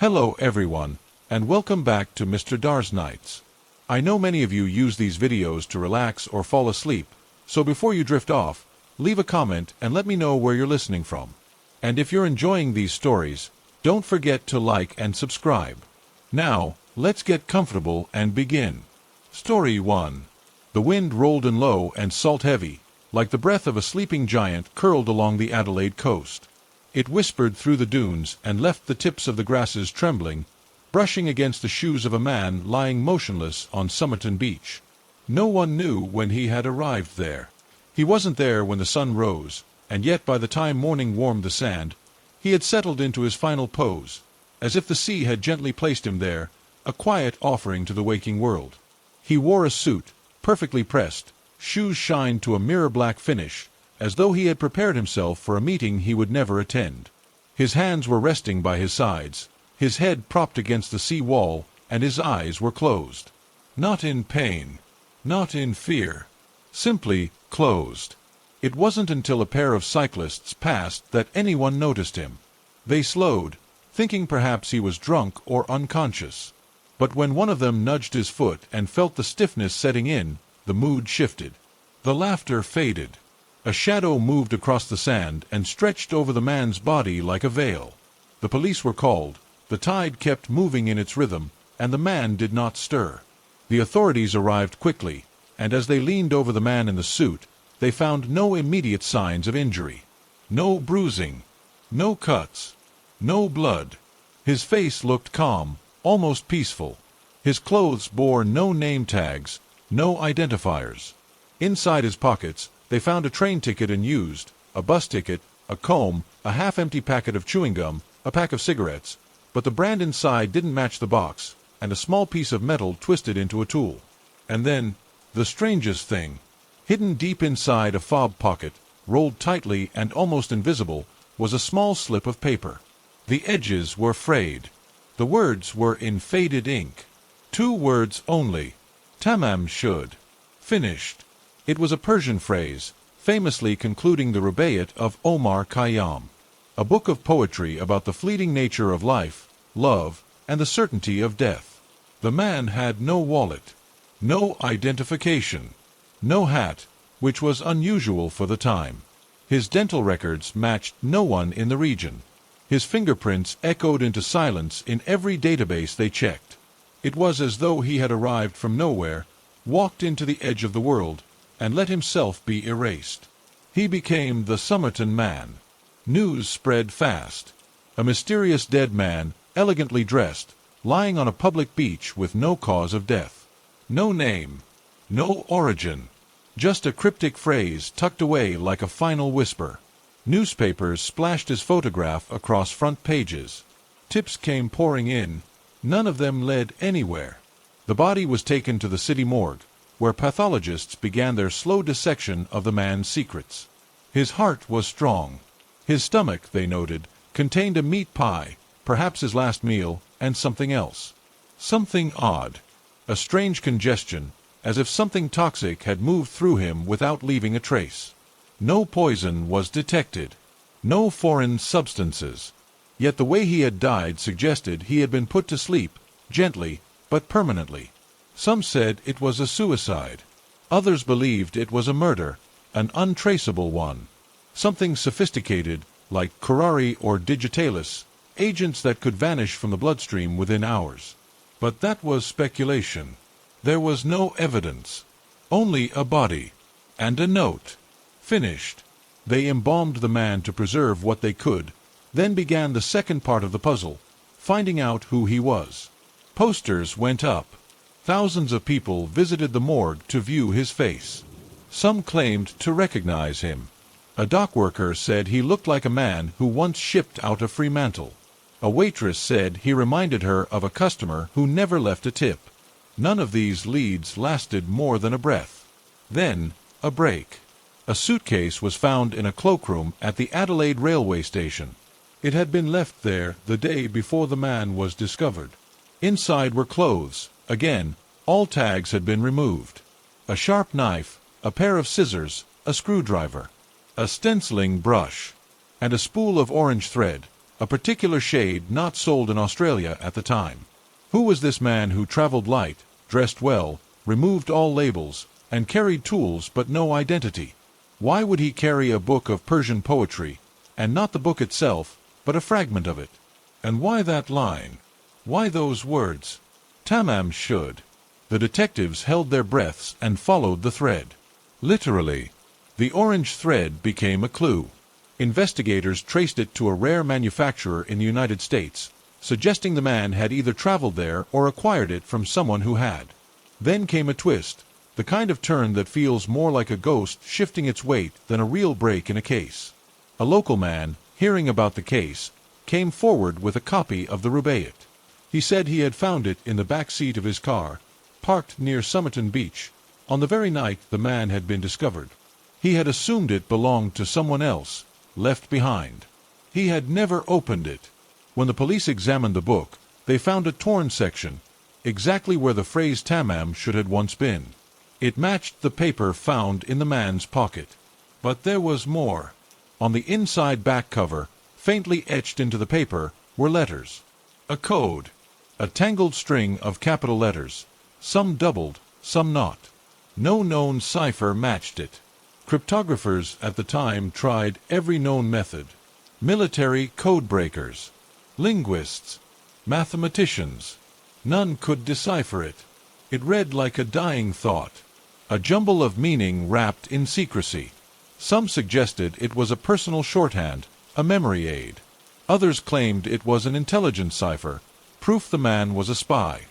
Hello everyone, and welcome back to Mr. Dar's Nights. I know many of you use these videos to relax or fall asleep, so before you drift off, leave a comment and let me know where you're listening from. And if you're enjoying these stories, don't forget to like and subscribe. Now, let's get comfortable and begin. Story 1. The wind rolled in low and salt-heavy, like the breath of a sleeping giant curled along the Adelaide coast. It whispered through the dunes and left the tips of the grasses trembling, brushing against the shoes of a man lying motionless on Somerton Beach. No one knew when he had arrived there. He wasn't there when the sun rose, and yet by the time morning warmed the sand, he had settled into his final pose, as if the sea had gently placed him there, a quiet offering to the waking world. He wore a suit, perfectly pressed, shoes shined to a mirror-black finish, as though he had prepared himself for a meeting he would never attend. His hands were resting by his sides, his head propped against the sea wall, and his eyes were closed. Not in pain, not in fear, simply closed. It wasn't until a pair of cyclists passed that anyone noticed him. They slowed, thinking perhaps he was drunk or unconscious. But when one of them nudged his foot and felt the stiffness setting in, the mood shifted. The laughter faded. A shadow moved across the sand and stretched over the man's body like a veil. The police were called, the tide kept moving in its rhythm, and the man did not stir. The authorities arrived quickly, and as they leaned over the man in the suit, they found no immediate signs of injury. No bruising, no cuts, no blood. His face looked calm, almost peaceful. His clothes bore no name tags, no identifiers. Inside his pockets, they found a train ticket unused, a bus ticket, a comb, a half-empty packet of chewing gum, a pack of cigarettes, but the brand inside didn't match the box, and a small piece of metal twisted into a tool. And then, the strangest thing. Hidden deep inside a fob pocket, rolled tightly and almost invisible, was a small slip of paper. The edges were frayed. The words were in faded ink. 2 words only. Tamam shud. Finished. It was a Persian phrase, famously concluding the Rubaiyat of Omar Khayyam, a book of poetry about the fleeting nature of life, love, and the certainty of death. The man had no wallet, no identification, no hat, which was unusual for the time. His dental records matched no one in the region. His fingerprints echoed into silence in every database they checked. It was as though he had arrived from nowhere, walked into the edge of the world, and let himself be erased. He became the Somerton Man. News spread fast. A mysterious dead man, elegantly dressed, lying on a public beach with no cause of death. No name, no origin, just a cryptic phrase tucked away like a final whisper. Newspapers splashed his photograph across front pages. Tips came pouring in. None of them led anywhere. The body was taken to the city morgue, where pathologists began their slow dissection of the man's secrets. His heart was strong. His stomach, they noted, contained a meat pie, perhaps his last meal, and something else. Something odd. A strange congestion, as if something toxic had moved through him without leaving a trace. No poison was detected. No foreign substances. Yet the way he had died suggested he had been put to sleep, gently, but permanently. Some said it was a suicide. Others believed it was a murder, an untraceable one. Something sophisticated, like curare or digitalis, agents that could vanish from the bloodstream within hours. But that was speculation. There was no evidence. Only a body. And a note. Finished. They embalmed the man to preserve what they could, then began the second part of the puzzle, finding out who he was. Posters went up. Thousands of people visited the morgue to view his face. Some claimed to recognize him. A dock worker said he looked like a man who once shipped out of Fremantle. A waitress said he reminded her of a customer who never left a tip. None of these leads lasted more than a breath. Then, a break. A suitcase was found in a cloakroom at the Adelaide railway station. It had been left there the day before the man was discovered. Inside were clothes. Again, all tags had been removed. A sharp knife, a pair of scissors, a screwdriver, a stenciling brush, and a spool of orange thread, a particular shade not sold in Australia at the time. Who was this man who traveled light, dressed well, removed all labels, and carried tools but no identity? Why would he carry a book of Persian poetry, and not the book itself, but a fragment of it? And why that line? Why those words? Tamam should. The detectives held their breaths and followed the thread. Literally, the orange thread became a clue. Investigators traced it to a rare manufacturer in the United States, suggesting the man had either traveled there or acquired it from someone who had. Then came a twist, the kind of turn that feels more like a ghost shifting its weight than a real break in a case. A local man, hearing about the case, came forward with a copy of the Rubaiyat. He said he had found it in the back seat of his car, parked near Somerton Beach, on the very night the man had been discovered. He had assumed it belonged to someone else, left behind. He had never opened it. When the police examined the book, they found a torn section, exactly where the phrase Tamam should have once been. It matched the paper found in the man's pocket. But there was more. On the inside back cover, faintly etched into the paper, were letters. A code. A tangled string of capital letters, some doubled, some not. No known cipher matched it. Cryptographers at the time tried every known method. Military code breakers, linguists, mathematicians. None could decipher it. It read like a dying thought, a jumble of meaning wrapped in secrecy. Some suggested it was a personal shorthand, a memory aid. Others claimed it was an intelligence cipher, proof the man was a spy.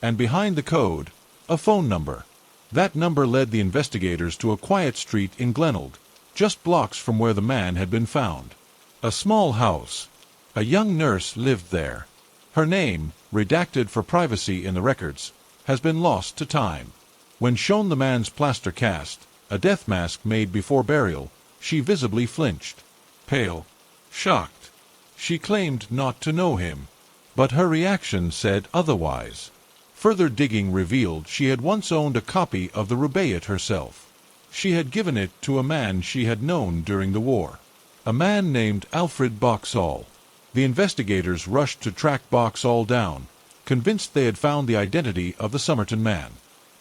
And behind the code, a phone number. That number led the investigators to a quiet street in Glenelg, just blocks from where the man had been found. A small house. A young nurse lived there. Her name, redacted for privacy in the records, has been lost to time. When shown the man's plaster cast, a death mask made before burial, she visibly flinched. Pale. Shocked. She claimed not to know him. But her reaction said otherwise. Further digging revealed she had once owned a copy of the Rubaiyat herself. She had given it to a man she had known during the war. A man named Alfred Boxall. The investigators rushed to track Boxall down, convinced they had found the identity of the Somerton man.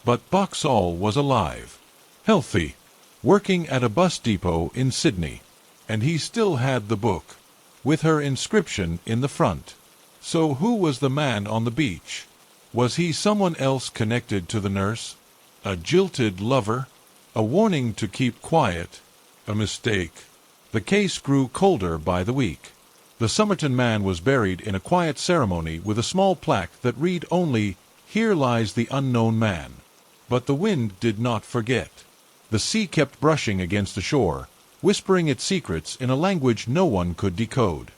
But Boxall was alive, healthy, working at a bus depot in Sydney. And he still had the book, with her inscription in the front. So who was the man on the beach? Was he someone else connected to the nurse? A jilted lover? A warning to keep quiet? A mistake? The case grew colder by the week. The Somerton man was buried in a quiet ceremony with a small plaque that read only, "Here lies the unknown man." But the wind did not forget. The sea kept brushing against the shore, whispering its secrets in a language no one could decode.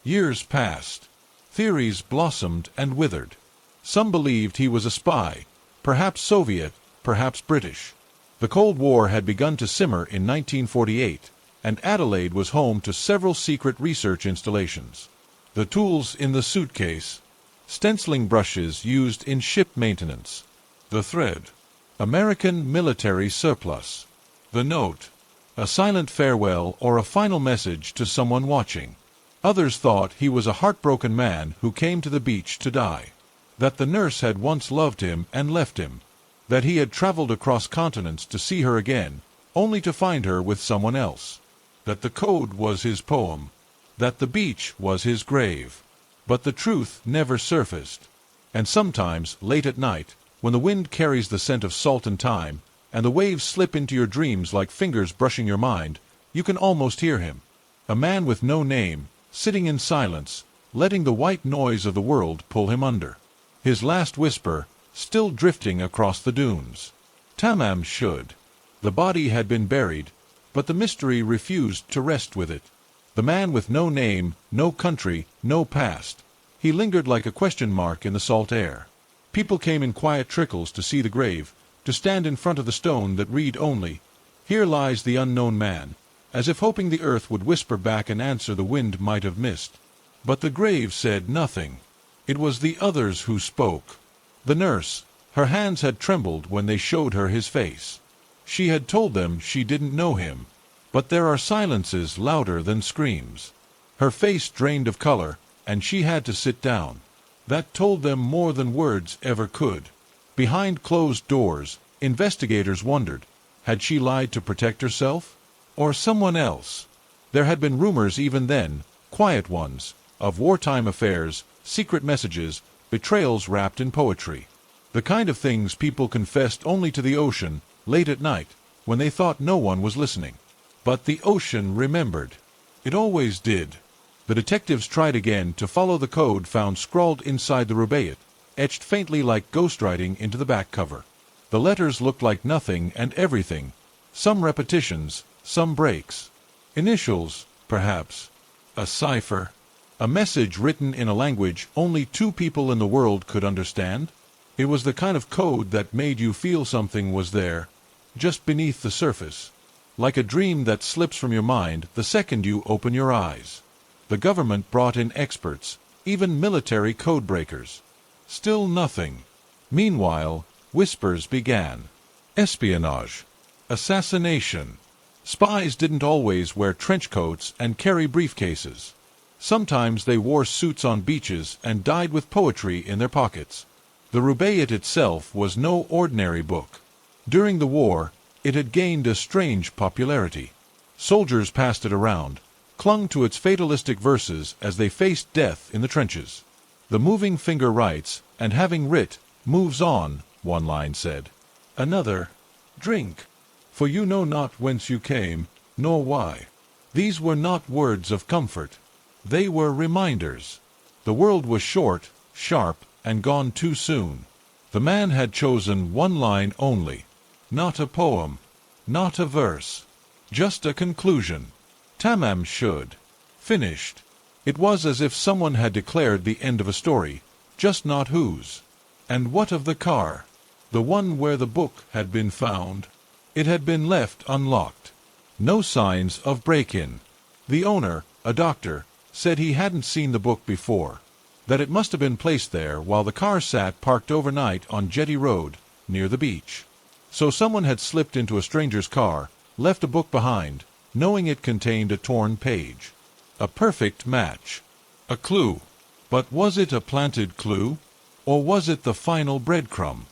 Years passed. Theories blossomed and withered. Some believed he was a spy, perhaps Soviet, perhaps British. The Cold War had begun to simmer in 1948, and Adelaide was home to several secret research installations. The tools in the suitcase. Stenciling brushes used in ship maintenance. The thread. American military surplus. The note. A silent farewell or a final message to someone watching. Others thought he was a heartbroken man who came to the beach to die. That the nurse had once loved him and left him. That he had traveled across continents to see her again, only to find her with someone else. That the code was his poem. That the beach was his grave. But the truth never surfaced. And sometimes, late at night, when the wind carries the scent of salt and thyme, and the waves slip into your dreams like fingers brushing your mind, you can almost hear him. A man with no name, sitting in silence, letting the white noise of the world pull him under. His last whisper, still drifting across the dunes. Tamam should. The body had been buried, but the mystery refused to rest with it. The man with no name, no country, no past. He lingered like a question mark in the salt air. People came in quiet trickles to see the grave, to stand in front of the stone that read only, "Here lies the unknown man," as if hoping the earth would whisper back an answer the wind might have missed. But the grave said nothing. It was the others who spoke. The nurse. Her hands had trembled when they showed her his face. She had told them she didn't know him. But there are silences louder than screams. Her face drained of color, and she had to sit down. That told them more than words ever could. Behind closed doors, investigators wondered, had she lied to protect herself? Or someone else? There had been rumors even then, quiet ones, of wartime affairs, secret messages, betrayals wrapped in poetry. The kind of things people confessed only to the ocean, late at night, when they thought no one was listening. But the ocean remembered. It always did. The detectives tried again to follow the code found scrawled inside the rubaiyat, etched faintly like ghostwriting into the back cover. The letters looked like nothing and everything, some repetitions, some breaks. Initials, perhaps. A cipher. A message written in a language only two people in the world could understand. It was the kind of code that made you feel something was there, just beneath the surface. Like a dream that slips from your mind the second you open your eyes. The government brought in experts, even military code breakers. Still nothing. Meanwhile, whispers began. Espionage. Assassination. Spies didn't always wear trench coats and carry briefcases. Sometimes they wore suits on beaches and died with poetry in their pockets. The rubaiyat itself was no ordinary book. During the war, it had gained a strange popularity. Soldiers passed it around, clung to its fatalistic verses as they faced death in the trenches. The moving finger writes, and having writ, moves on, one line said. Another, drink, for you know not whence you came, nor why. These were not words of comfort. They were reminders. The world was short, sharp, and gone too soon. The man had chosen one line only. Not a poem, not a verse, just a conclusion. Tamam should. Finished. It was as if someone had declared the end of a story, just not whose. And what of the car? The one where the book had been found? It had been left unlocked. No signs of break-in. The owner, a doctor, said he hadn't seen the book before, that it must have been placed there while the car sat parked overnight on Jetty Road, near the beach. So someone had slipped into a stranger's car, left a book behind, knowing it contained a torn page. A perfect match. A clue. But was it a planted clue? Or was it the final breadcrumb?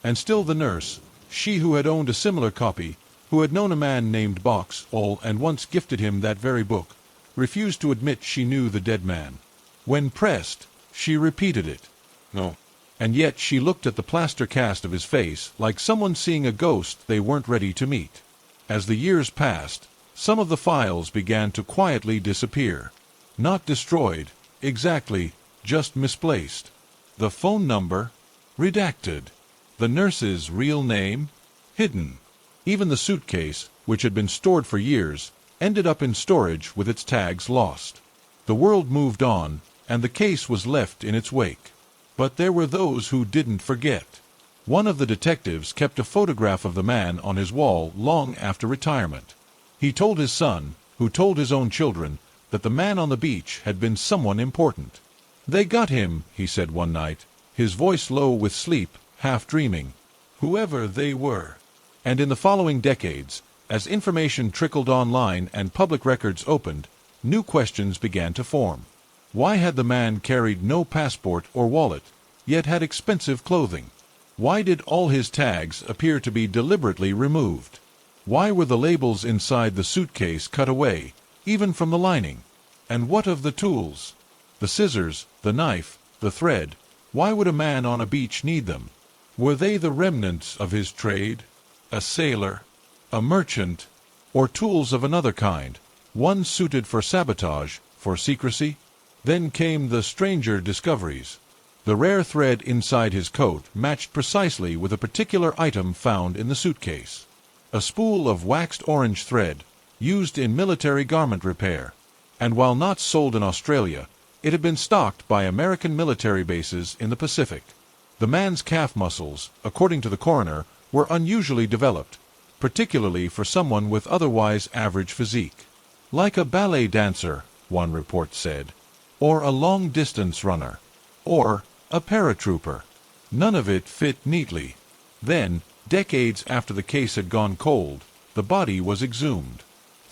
And still the nurse, she who had owned a similar copy, who had known a man named Box-all and once gifted him that very book, refused to admit she knew the dead man. When pressed, she repeated it. No. And yet she looked at the plaster cast of his face like someone seeing a ghost they weren't ready to meet. As the years passed, some of the files began to quietly disappear. Not destroyed, exactly, just misplaced. The phone number? Redacted. The nurse's real name? Hidden. Even the suitcase, which had been stored for years, ended up in storage with its tags lost. The world moved on, and the case was left in its wake. But there were those who didn't forget. One of the detectives kept a photograph of the man on his wall long after retirement. He told his son, who told his own children, that the man on the beach had been someone important. They got him, he said one night, his voice low with sleep, half dreaming, whoever they were. And in the following decades, as information trickled online and public records opened, new questions began to form. Why had the man carried no passport or wallet, yet had expensive clothing? Why did all his tags appear to be deliberately removed? Why were the labels inside the suitcase cut away, even from the lining? And what of the tools? The scissors, the knife, the thread. Why would a man on a beach need them? Were they the remnants of his trade? A sailor? A merchant? Or tools of another kind, one suited for sabotage, for secrecy? Then came the stranger discoveries. The rare thread inside his coat matched precisely with a particular item found in the suitcase. A spool of waxed orange thread, used in military garment repair. And while not sold in Australia, it had been stocked by American military bases in the Pacific. The man's calf muscles, according to the coroner, were unusually developed, particularly for someone with otherwise average physique. Like a ballet dancer, one report said. Or a long-distance runner, or a paratrooper. None of it fit neatly. Then, decades after the case had gone cold, the body was exhumed.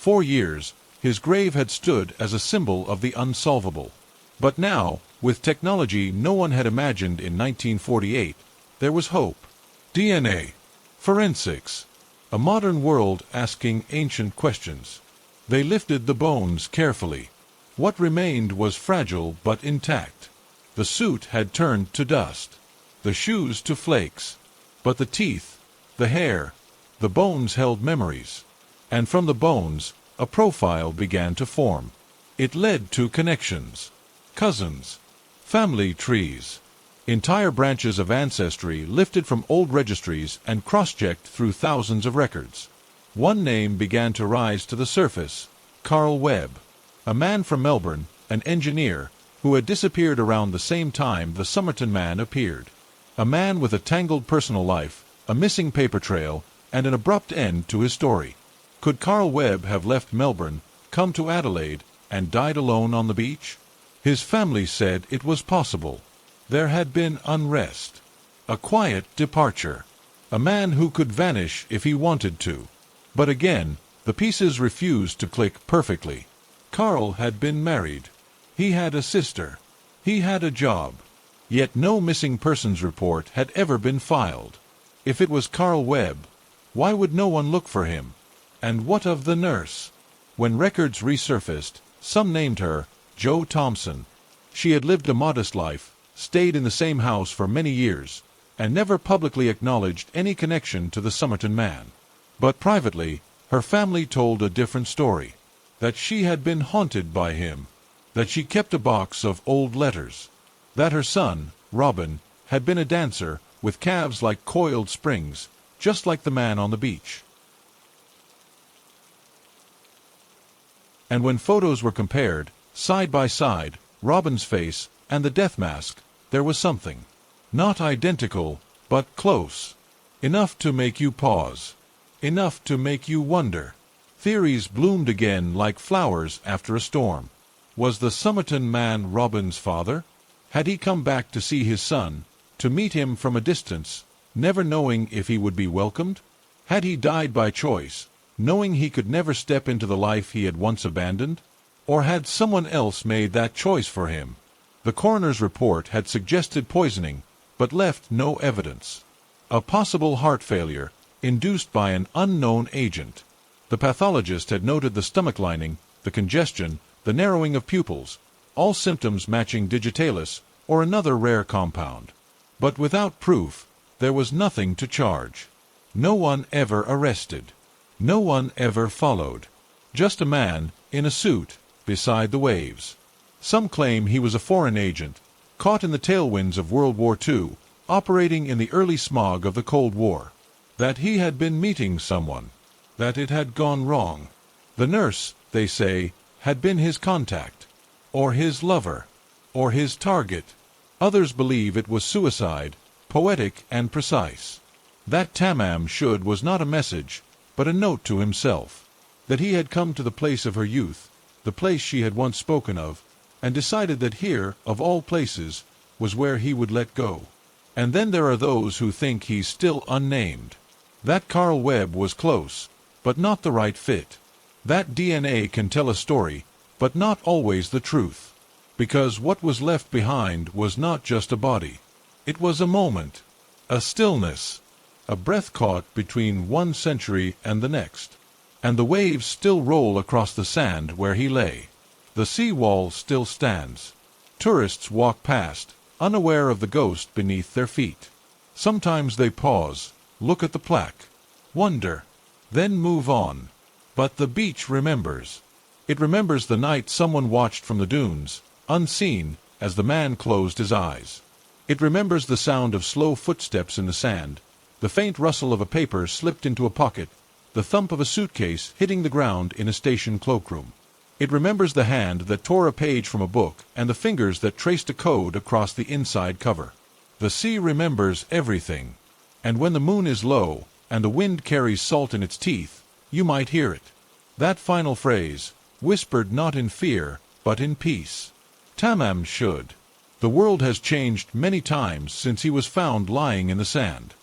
For years, his grave had stood as a symbol of the unsolvable. But now, with technology no one had imagined in 1948, there was hope. DNA. Forensics. A modern world asking ancient questions. They lifted the bones carefully. What remained was fragile but intact. The suit had turned to dust, the shoes to flakes. But the teeth, the hair, the bones held memories. And from the bones, a profile began to form. It led to connections. Cousins. Family trees. Entire branches of ancestry lifted from old registries and cross-checked through thousands of records. One name began to rise to the surface: Carl Webb. A man from Melbourne, an engineer, who had disappeared around the same time the Somerton man appeared. A man with a tangled personal life, a missing paper trail, and an abrupt end to his story. Could Carl Webb have left Melbourne, come to Adelaide, and died alone on the beach? His family said it was possible. There had been unrest. A quiet departure. A man who could vanish if he wanted to. But again, the pieces refused to click perfectly. Carl had been married. He had a sister. He had a job. Yet no missing persons report had ever been filed. If it was Carl Webb, why would no one look for him? And what of the nurse? When records resurfaced, some named her Jo Thompson. She had lived a modest life, stayed in the same house for many years, and never publicly acknowledged any connection to the Somerton man. But privately, her family told a different story. That she had been haunted by him. That she kept a box of old letters. That her son, Robin, had been a dancer, with calves like coiled springs, just like the man on the beach. And when photos were compared, side by side, Robin's face and the death mask, there was something. Not identical, but close. Enough to make you pause. Enough to make you wonder. Theories bloomed again like flowers after a storm. Was the Somerton man Robin's father? Had he come back to see his son, to meet him from a distance, never knowing if he would be welcomed? Had he died by choice, knowing he could never step into the life he had once abandoned? Or had someone else made that choice for him? The coroner's report had suggested poisoning, but left no evidence. A possible heart failure, induced by an unknown agent. The pathologist had noted the stomach lining, the congestion, the narrowing of pupils, all symptoms matching digitalis or another rare compound. But without proof, there was nothing to charge. No one ever arrested. No one ever followed. Just a man, in a suit, beside the waves. Some claim he was a foreign agent, caught in the tailwinds of World War II, operating in the early smog of the Cold War. That he had been meeting someone. That it had gone wrong. The nurse, they say, had been his contact. Or his lover. Or his target. Others believe it was suicide, poetic and precise. That Tamam should was not a message, but a note to himself. That he had come to the place of her youth, the place she had once spoken of, and decided that here, of all places, was where he would let go. And then there are those who think he's still unnamed. That Carl Webb was close, but not the right fit. That DNA can tell a story, but not always the truth. Because what was left behind was not just a body. It was a moment, a stillness, a breath caught between one century and the next. And the waves still roll across the sand where he lay. The sea wall still stands. Tourists walk past, unaware of the ghost beneath their feet. Sometimes they pause, look at the plaque, wonder, then move on. But the beach remembers. It remembers the night someone watched from the dunes, unseen, as the man closed his eyes. It remembers the sound of slow footsteps in the sand, the faint rustle of a paper slipped into a pocket, the thump of a suitcase hitting the ground in a station cloakroom. It remembers the hand that tore a page from a book and the fingers that traced a code across the inside cover. The sea remembers everything. And when the moon is low, and the wind carries salt in its teeth, you might hear it. That final phrase, whispered not in fear, but in peace. Tamam should. The world has changed many times since he was found lying in the sand.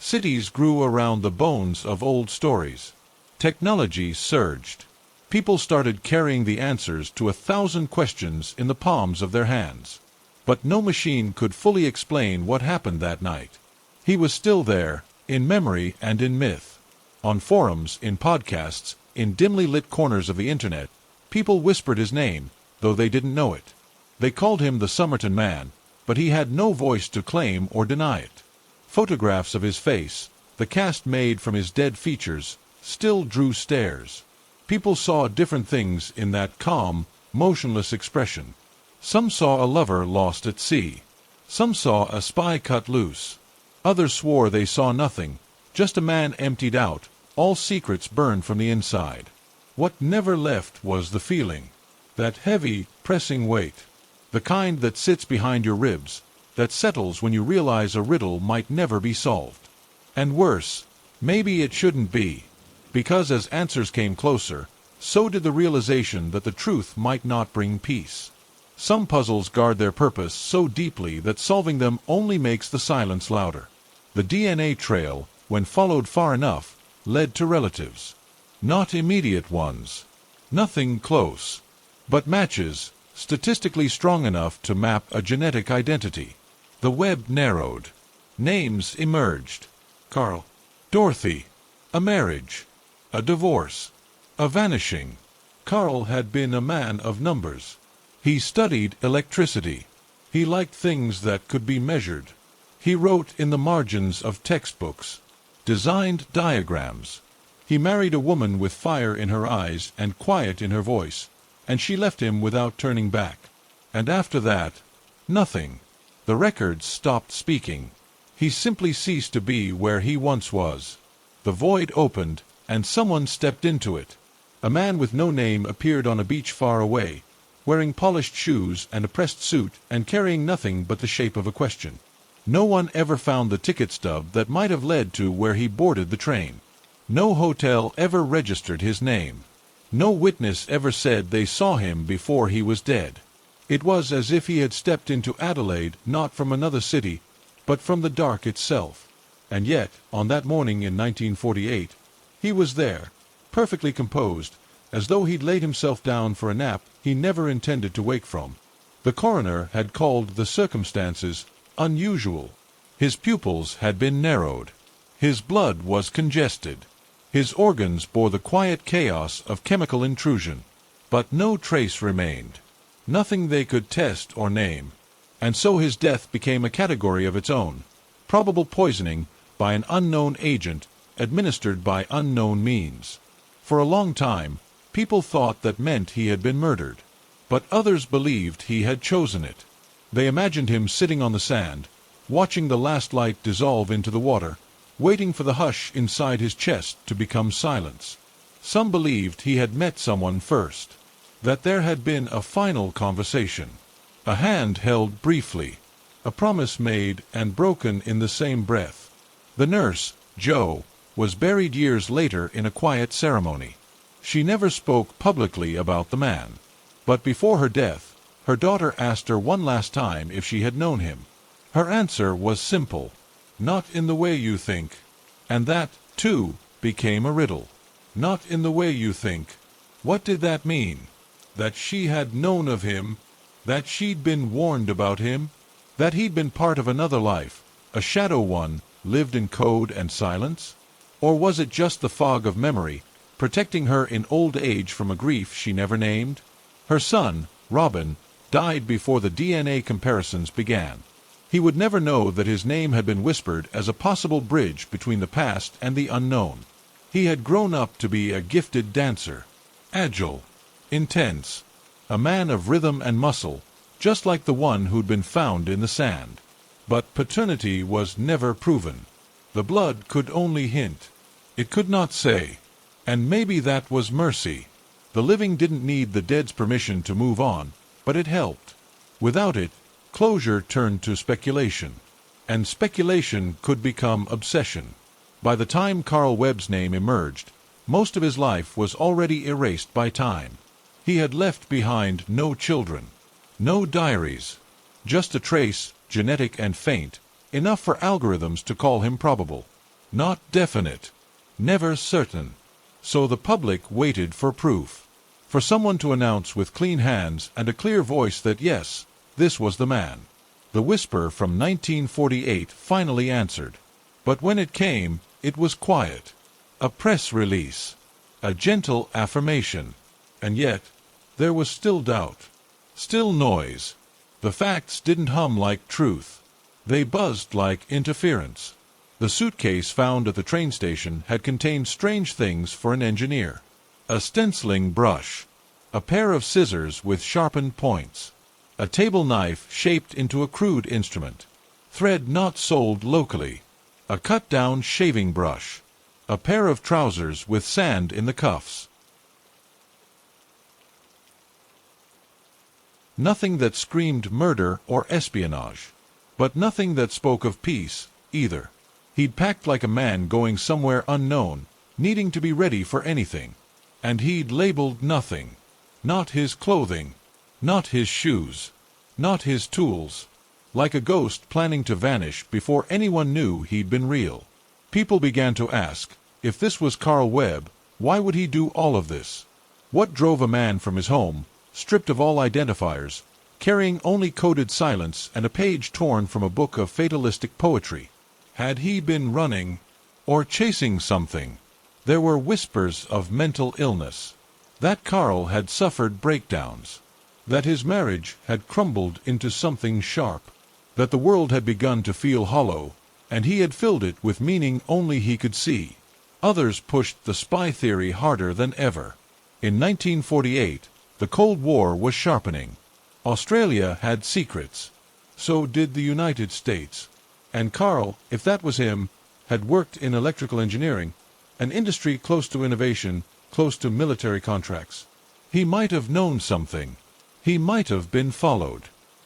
Cities grew around the bones of old stories. Technology surged. People started carrying the answers to 1,000 questions in the palms of their hands. But no machine could fully explain what happened that night. He was still there, in memory and in myth. On forums, in podcasts, in dimly lit corners of the internet, people whispered his name, though they didn't know it. They called him the Somerton Man, but he had no voice to claim or deny it. Photographs of his face, the cast made from his dead features, still drew stares. People saw different things in that calm, motionless expression. Some saw a lover lost at sea. Some saw a spy cut loose. Others swore they saw nothing, just a man emptied out, all secrets burned from the inside. What never left was the feeling. That heavy, pressing weight. The kind that sits behind your ribs, that settles when you realize a riddle might never be solved. And worse, maybe it shouldn't be. Because as answers came closer, so did the realization that the truth might not bring peace. Some puzzles guard their purpose so deeply that solving them only makes the silence louder. The DNA trail, when followed far enough, led to relatives. Not immediate ones. Nothing close. But matches, statistically strong enough to map a genetic identity. The web narrowed. Names emerged. Carl. Dorothy. A marriage. A divorce. A vanishing. Carl had been a man of numbers. He studied electricity. He liked things that could be measured. He wrote in the margins of textbooks. Designed diagrams. He married a woman with fire in her eyes and quiet in her voice, and she left him without turning back. And after that, nothing. The records stopped speaking. He simply ceased to be where he once was. The void opened, and someone stepped into it. A man with no name appeared on a beach far away, wearing polished shoes and a pressed suit and carrying nothing but the shape of a question. No one ever found the ticket stub that might have led to where he boarded the train. No hotel ever registered his name. No witness ever said they saw him before he was dead. It was as if he had stepped into Adelaide not from another city, but from the dark itself. And yet, on that morning in 1948, he was there, perfectly composed, as though he'd laid himself down for a nap he never intended to wake from. The coroner had called the circumstances unusual. His pupils had been narrowed. His blood was congested. His organs bore the quiet chaos of chemical intrusion. But no trace remained. Nothing they could test or name. And so his death became a category of its own. Probable poisoning by an unknown agent, administered by unknown means. For a long time, people thought that meant he had been murdered. But others believed he had chosen it. They imagined him sitting on the sand, watching the last light dissolve into the water, waiting for the hush inside his chest to become silence. Some believed he had met someone first, that there had been a final conversation, a hand held briefly, a promise made and broken in the same breath. The nurse, Jo, was buried years later in a quiet ceremony. She never spoke publicly about the man. But before her death, her daughter asked her one last time if she had known him. Her answer was simple. Not in the way you think. And that, too, became a riddle. Not in the way you think. What did that mean? That she had known of him? That she'd been warned about him? That he'd been part of another life, a shadow one, lived in code and silence? Or was it just the fog of memory, protecting her in old age from a grief she never named? Her son, Robin, died before the DNA comparisons began. He would never know that his name had been whispered as a possible bridge between the past and the unknown. He had grown up to be a gifted dancer, agile, intense, a man of rhythm and muscle, just like the one who'd been found in the sand. But paternity was never proven. The blood could only hint. It could not say. And maybe that was mercy. The living didn't need the dead's permission to move on, but it helped. Without it, closure turned to speculation. And speculation could become obsession. By the time Carl Webb's name emerged, most of his life was already erased by time. He had left behind no children, no diaries, just a trace, genetic and faint, enough for algorithms to call him probable. Not definite, never certain. So the public waited for proof. For someone to announce with clean hands and a clear voice that yes, this was the man. The whisper from 1948 finally answered. But when it came, it was quiet. A press release. A gentle affirmation. And yet, there was still doubt. Still noise. The facts didn't hum like truth. They buzzed like interference. The suitcase found at the train station had contained strange things for an engineer. A stenciling brush. A pair of scissors with sharpened points. A table knife shaped into a crude instrument. Thread not sold locally. A cut-down shaving brush. A pair of trousers with sand in the cuffs. Nothing that screamed murder or espionage. But nothing that spoke of peace, either. He'd packed like a man going somewhere unknown, needing to be ready for anything. And he'd labeled nothing. Not his clothing. Not his shoes. Not his tools. Like a ghost planning to vanish before anyone knew he'd been real. People began to ask, if this was Carl Webb, why would he do all of this? What drove a man from his home, stripped of all identifiers, carrying only coded silence and a page torn from a book of fatalistic poetry? Had he been running or chasing something? There were whispers of mental illness. That Carl had suffered breakdowns. That his marriage had crumbled into something sharp. That the world had begun to feel hollow, and he had filled it with meaning only he could see. Others pushed the spy theory harder than ever. In 1948, the Cold War was sharpening. Australia had secrets. So did the United States. And Carl, if that was him, had worked in electrical engineering, an industry close to innovation, close to military contracts. He might have known something. He might have been followed,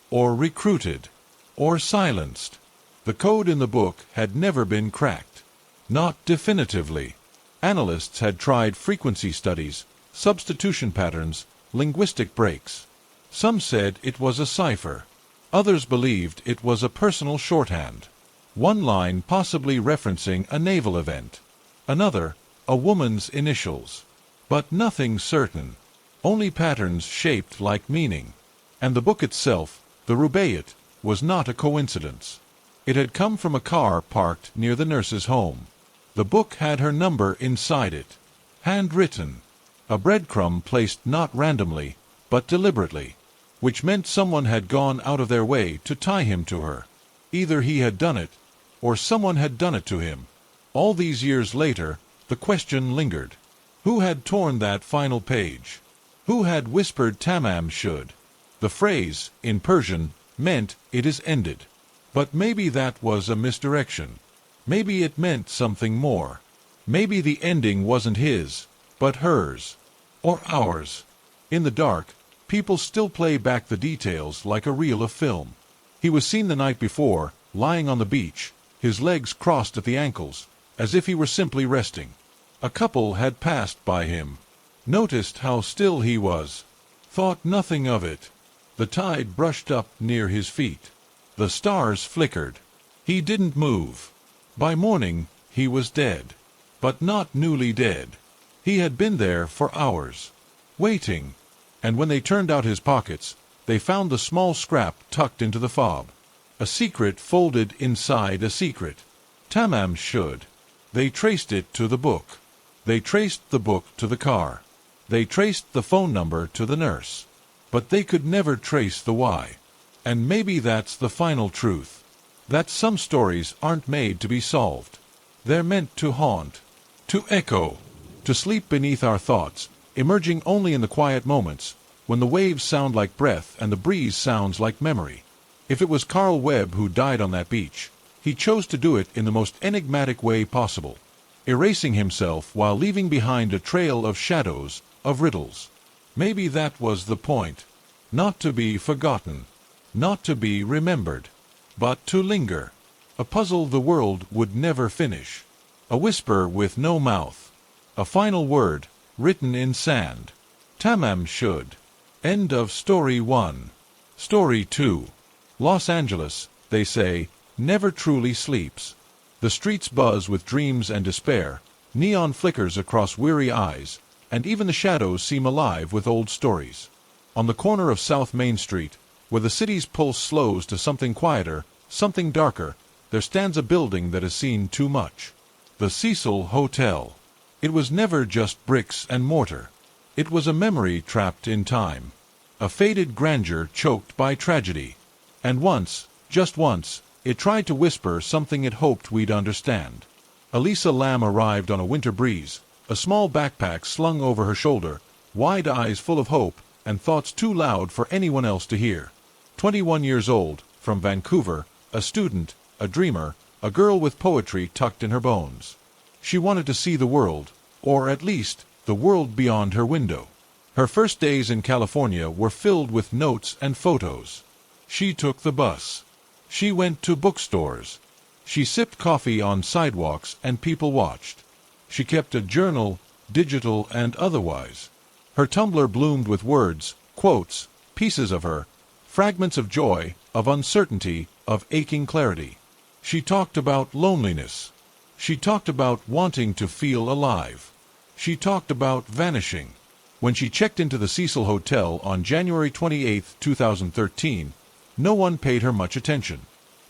or recruited, or silenced. The code in the book had never been cracked. Not definitively. Analysts had tried frequency studies, substitution patterns, linguistic breaks. Some said it was a cipher. Others believed it was a personal shorthand. One line possibly referencing a naval event. Another, a woman's initials. But nothing certain. Only patterns shaped like meaning. And the book itself, the Rubaiyat, was not a coincidence. It had come from a car parked near the nurse's home. The book had her number inside it. Handwritten. A breadcrumb placed not randomly, but deliberately. Which meant someone had gone out of their way to tie him to her. Either he had done it, or someone had done it to him. All these years later, the question lingered. Who had torn that final page? Who had whispered Tamam should? The phrase, in Persian, meant it is ended. But maybe that was a misdirection. Maybe it meant something more. Maybe the ending wasn't his, but hers. Or ours. In the dark, people still play back the details like a reel of film. He was seen the night before, lying on the beach, his legs crossed at the ankles, as if he were simply resting. A couple had passed by him. Noticed how still he was. Thought nothing of it. The tide brushed up near his feet. The stars flickered. He didn't move. By morning, he was dead. But not newly dead. He had been there for hours. Waiting. And when they turned out his pockets, they found the small scrap tucked into the fob. A secret folded inside a secret. Tamam should. They traced it to the book. They traced the book to the car. They traced the phone number to the nurse. But they could never trace the why. And maybe that's the final truth. That some stories aren't made to be solved. They're meant to haunt. To echo. To sleep beneath our thoughts, emerging only in the quiet moments, when the waves sound like breath and the breeze sounds like memory. If it was Carl Webb who died on that beach, he chose to do it in the most enigmatic way possible, erasing himself while leaving behind a trail of shadows, of riddles. Maybe that was the point. Not to be forgotten. Not to be remembered. But to linger. A puzzle the world would never finish. A whisper with no mouth. A final word, written in sand. Tamam should. End of Story 1. Story 2. Los Angeles, they say, never truly sleeps. The streets buzz with dreams and despair, neon flickers across weary eyes, and even the shadows seem alive with old stories. On the corner of South Main Street, where the city's pulse slows to something quieter, something darker, there stands a building that has seen too much. The Cecil Hotel. It was never just bricks and mortar. It was a memory trapped in time. A faded grandeur choked by tragedy. And once, just once, it tried to whisper something it hoped we'd understand. Elisa Lamb arrived on a winter breeze, a small backpack slung over her shoulder, wide eyes full of hope, and thoughts too loud for anyone else to hear. 21 years old, from Vancouver, a student, a dreamer, a girl with poetry tucked in her bones. She wanted to see the world, or at least, the world beyond her window. Her first days in California were filled with notes and photos. She took the bus. She went to bookstores. She sipped coffee on sidewalks and people watched. She kept a journal, digital and otherwise. Her Tumblr bloomed with words, quotes, pieces of her, fragments of joy, of uncertainty, of aching clarity. She talked about loneliness. She talked about wanting to feel alive. She talked about vanishing. When she checked into the Cecil Hotel on January 28, 2013, no one paid her much attention.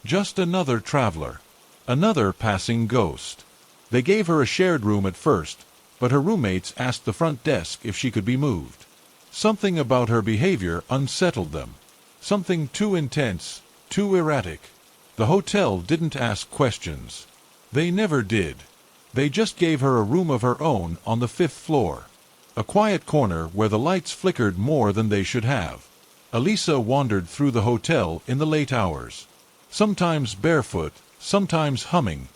Just another traveler. Another passing ghost. They gave her a shared room at first, but her roommates asked the front desk if she could be moved. Something about her behavior unsettled them. Something too intense, too erratic. The hotel didn't ask questions. They never did. They just gave her a room of her own on the 5th floor. A quiet corner where the lights flickered more than they should have. Elisa wandered through the hotel in the late hours. Sometimes barefoot, sometimes humming,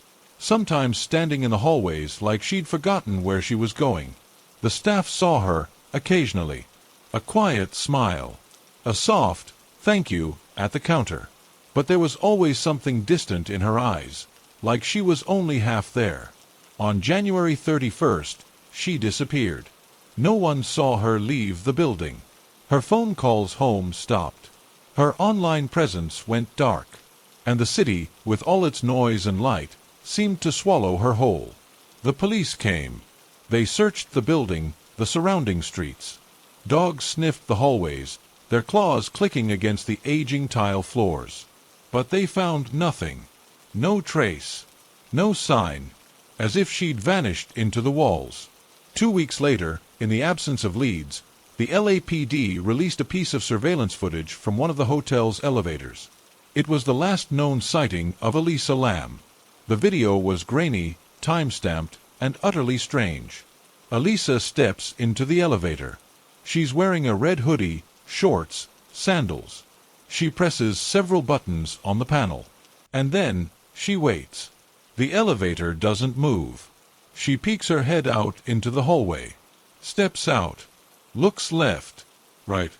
sometimes standing in the hallways like she'd forgotten where she was going. The staff saw her, occasionally. A quiet smile. A soft, thank you, at the counter. But there was always something distant in her eyes, like she was only half there. On January 31st, she disappeared. No one saw her leave the building. Her phone calls home stopped. Her online presence went dark. And the city, with all its noise and light, seemed to swallow her whole. The police came. They searched the building, the surrounding streets. Dogs sniffed the hallways, their claws clicking against the aging tile floors. But they found nothing. No trace. No sign. As if she'd vanished into the walls. 2 weeks later, in the absence of leads, the LAPD released a piece of surveillance footage from one of the hotel's elevators. It was the last known sighting of Elisa Lamb. The video was grainy, time-stamped, and utterly strange. Elisa steps into the elevator. She's wearing a red hoodie, shorts, sandals. She presses several buttons on the panel. And then, she waits. The elevator doesn't move. She peeks her head out into the hallway. Steps out. Looks left. Right.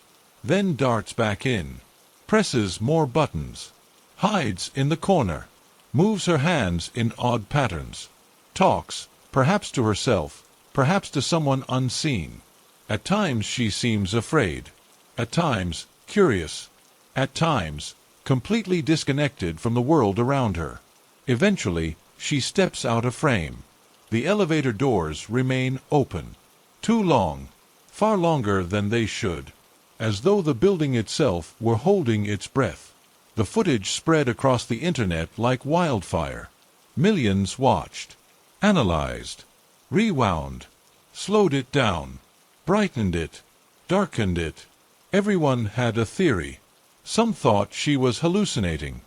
Then darts back in. Presses more buttons. Hides in the corner. Moves her hands in odd patterns. Talks, perhaps to herself, perhaps to someone unseen. At times she seems afraid. At times, curious. At times, completely disconnected from the world around her. Eventually, she steps out of frame. The elevator doors remain open. Too long. Far longer than they should. As though the building itself were holding its breath. The footage spread across the internet like wildfire. Millions watched. Analyzed. Rewound. Slowed it down. Brightened it. Darkened it. Everyone had a theory. Some thought she was hallucinating.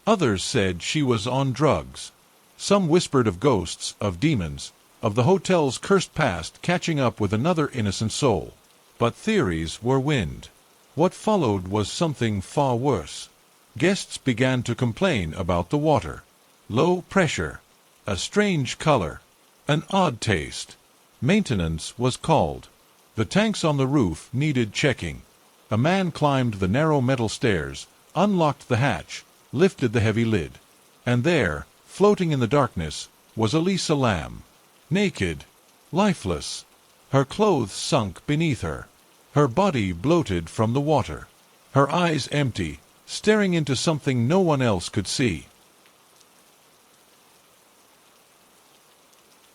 Others said she was on drugs. Some whispered of ghosts, of demons, of the hotel's cursed past catching up with another innocent soul. But theories were wind. What followed was something far worse. Guests began to complain about the water. Low pressure. A strange color. An odd taste. Maintenance was called. The tanks on the roof needed checking. A man climbed the narrow metal stairs, unlocked the hatch, lifted the heavy lid. And there, floating in the darkness, was Elisa Lamb. Naked. Lifeless. Her clothes sunk beneath her. Her body bloated from the water. Her eyes empty, staring into something no one else could see.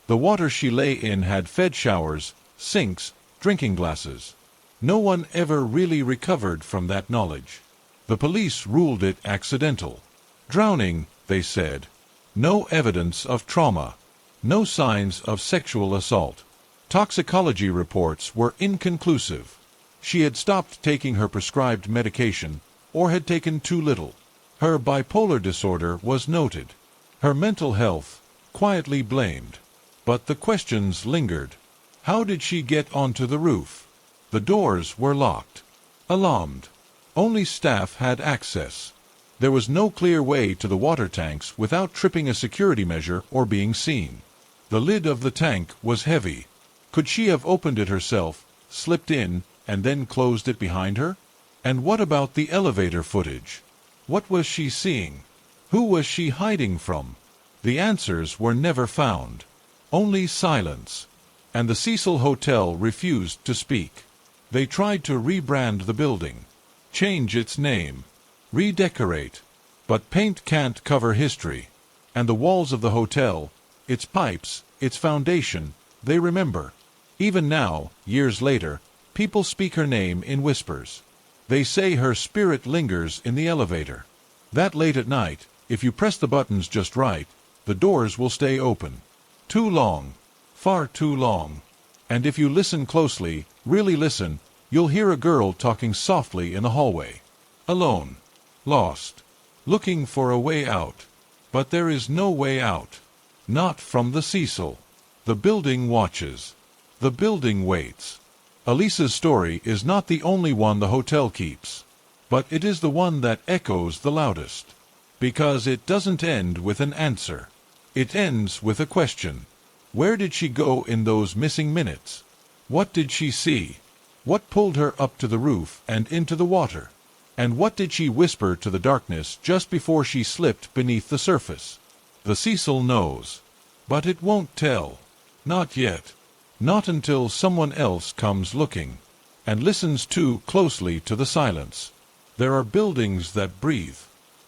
The water she lay in had fed showers, sinks, drinking glasses. No one ever really recovered from that knowledge. The police ruled it accidental. Drowning, they said. No evidence of trauma. No signs of sexual assault. Toxicology reports were inconclusive. She had stopped taking her prescribed medication or had taken too little. Her bipolar disorder was noted. Her mental health quietly blamed. But the questions lingered. How did she get onto the roof? The doors were locked. Alarmed. Only staff had access. There was no clear way to the water tanks without tripping a security measure or being seen. The lid of the tank was heavy. Could she have opened it herself, slipped in, and then closed it behind her? And what about the elevator footage? What was she seeing? Who was she hiding from? The answers were never found. Only silence. And the Cecil Hotel refused to speak. They tried to rebrand the building, change its name, redecorate. But paint can't cover history. And the walls of the hotel, its pipes, its foundation, they remember. Even now, years later, people speak her name in whispers. They say her spirit lingers in the elevator. That late at night, if you press the buttons just right, the doors will stay open. Too long. Far too long. And if you listen closely, really listen, you'll hear a girl talking softly in the hallway. Alone. Lost. Looking for a way out. But there is no way out. Not from the Cecil. The building watches. The building waits. Elisa's story is not the only one the hotel keeps. But it is the one that echoes the loudest. Because it doesn't end with an answer. It ends with a question. Where did she go in those missing minutes? What did she see? What pulled her up to the roof and into the water? And what did she whisper to the darkness just before she slipped beneath the surface? The Cecil knows. But it won't tell. Not yet. Not until someone else comes looking. And listens too closely to the silence. There are buildings that breathe.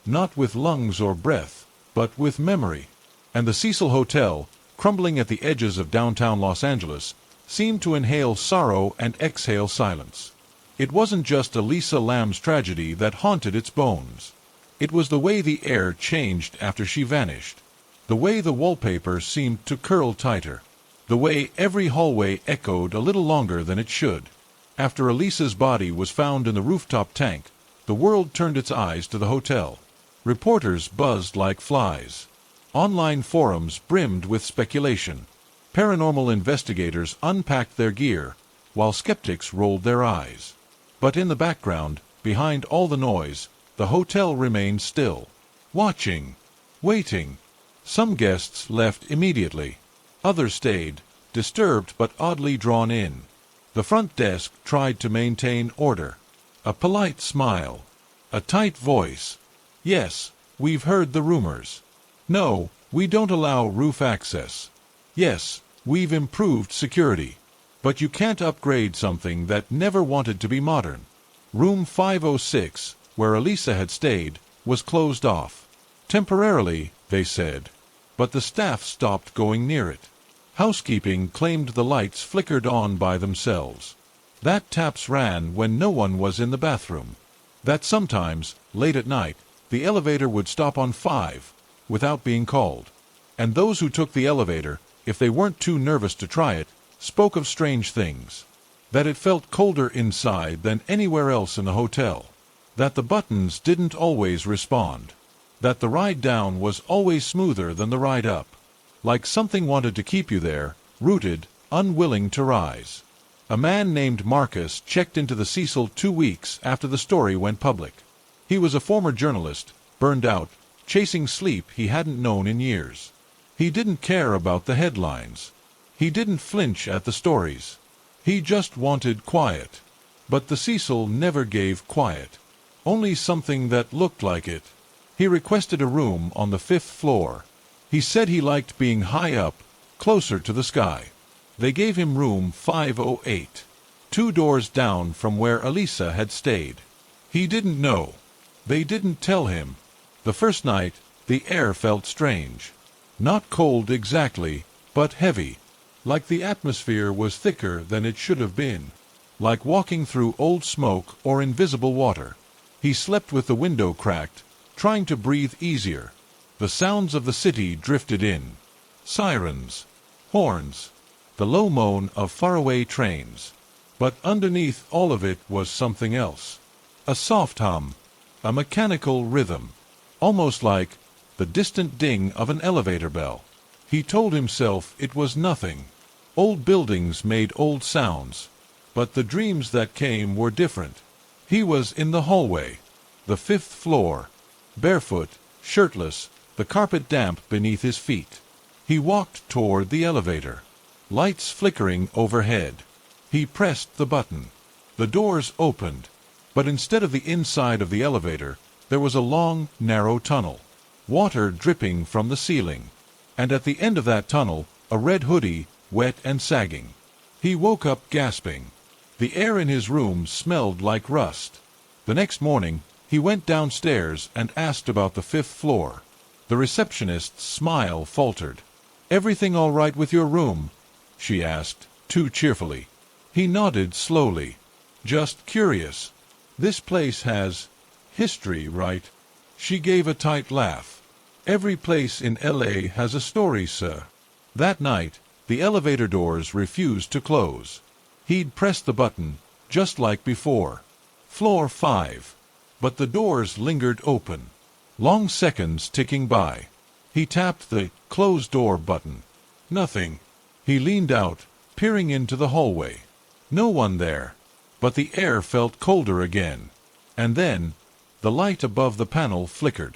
Not with lungs or breath, but with memory. And the Cecil Hotel, crumbling at the edges of downtown Los Angeles, seemed to inhale sorrow and exhale silence. It wasn't just Elisa Lam's tragedy that haunted its bones. It was the way the air changed after she vanished. The way the wallpaper seemed to curl tighter. The way every hallway echoed a little longer than it should. After Elisa's body was found in the rooftop tank, the world turned its eyes to the hotel. Reporters buzzed like flies. Online forums brimmed with speculation. Paranormal investigators unpacked their gear, while skeptics rolled their eyes. But in the background, behind all the noise, the hotel remained still. Watching. Waiting. Some guests left immediately. Others stayed, disturbed but oddly drawn in. The front desk tried to maintain order. A polite smile. A tight voice. Yes, we've heard the rumors. No, we don't allow roof access. Yes, we've improved security. But you can't upgrade something that never wanted to be modern. Room 506, where Elisa had stayed, was closed off. Temporarily, they said. But the staff stopped going near it. Housekeeping claimed the lights flickered on by themselves. That taps ran when no one was in the bathroom. That sometimes, late at night, the elevator would stop on 5, without being called. And those who took the elevator, if they weren't too nervous to try it, spoke of strange things. That it felt colder inside than anywhere else in the hotel. That the buttons didn't always respond. That the ride down was always smoother than the ride up. Like something wanted to keep you there, rooted, unwilling to rise. A man named Marcus checked into the Cecil 2 weeks after the story went public. He was a former journalist, burned out, chasing sleep he hadn't known in years. He didn't care about the headlines. He didn't flinch at the stories. He just wanted quiet. But the Cecil never gave quiet. Only something that looked like it. He requested a room on the 5th floor. He said he liked being high up, closer to the sky. They gave him room 508, 2 doors down from where Elisa had stayed. He didn't know. They didn't tell him. The first night, the air felt strange. Not cold exactly, but heavy. like the atmosphere was thicker than it should have been, like walking through old smoke or invisible water. He slept with the window cracked, trying to breathe easier. The sounds of the city drifted in. Sirens, horns, the low moan of faraway trains. But underneath all of it was something else. A soft hum, a mechanical rhythm, almost like the distant ding of an elevator bell. He told himself it was nothing. Old buildings made old sounds, but the dreams that came were different. He was in the hallway, the 5th floor, barefoot, shirtless, the carpet damp beneath his feet. He walked toward the elevator, lights flickering overhead. He pressed the button. The doors opened, but instead of the inside of the elevator, there was a long, narrow tunnel, water dripping from the ceiling, and at the end of that tunnel, a red hoodie, wet and sagging. He woke up gasping. The air in his room smelled like rust. The next morning, he went downstairs and asked about the 5th floor. The receptionist's smile faltered. "Everything all right with your room?" she asked, too cheerfully. He nodded slowly. "Just curious. This place has history, right?" She gave a tight laugh. "Every place in L.A. has a story, sir." That night, the elevator doors refused to close. He'd pressed the button, just like before. Floor 5. But the doors lingered open. Long seconds ticking by. He tapped the close door button. Nothing. He leaned out, peering into the hallway. No one there. But the air felt colder again. And then, the light above the panel flickered.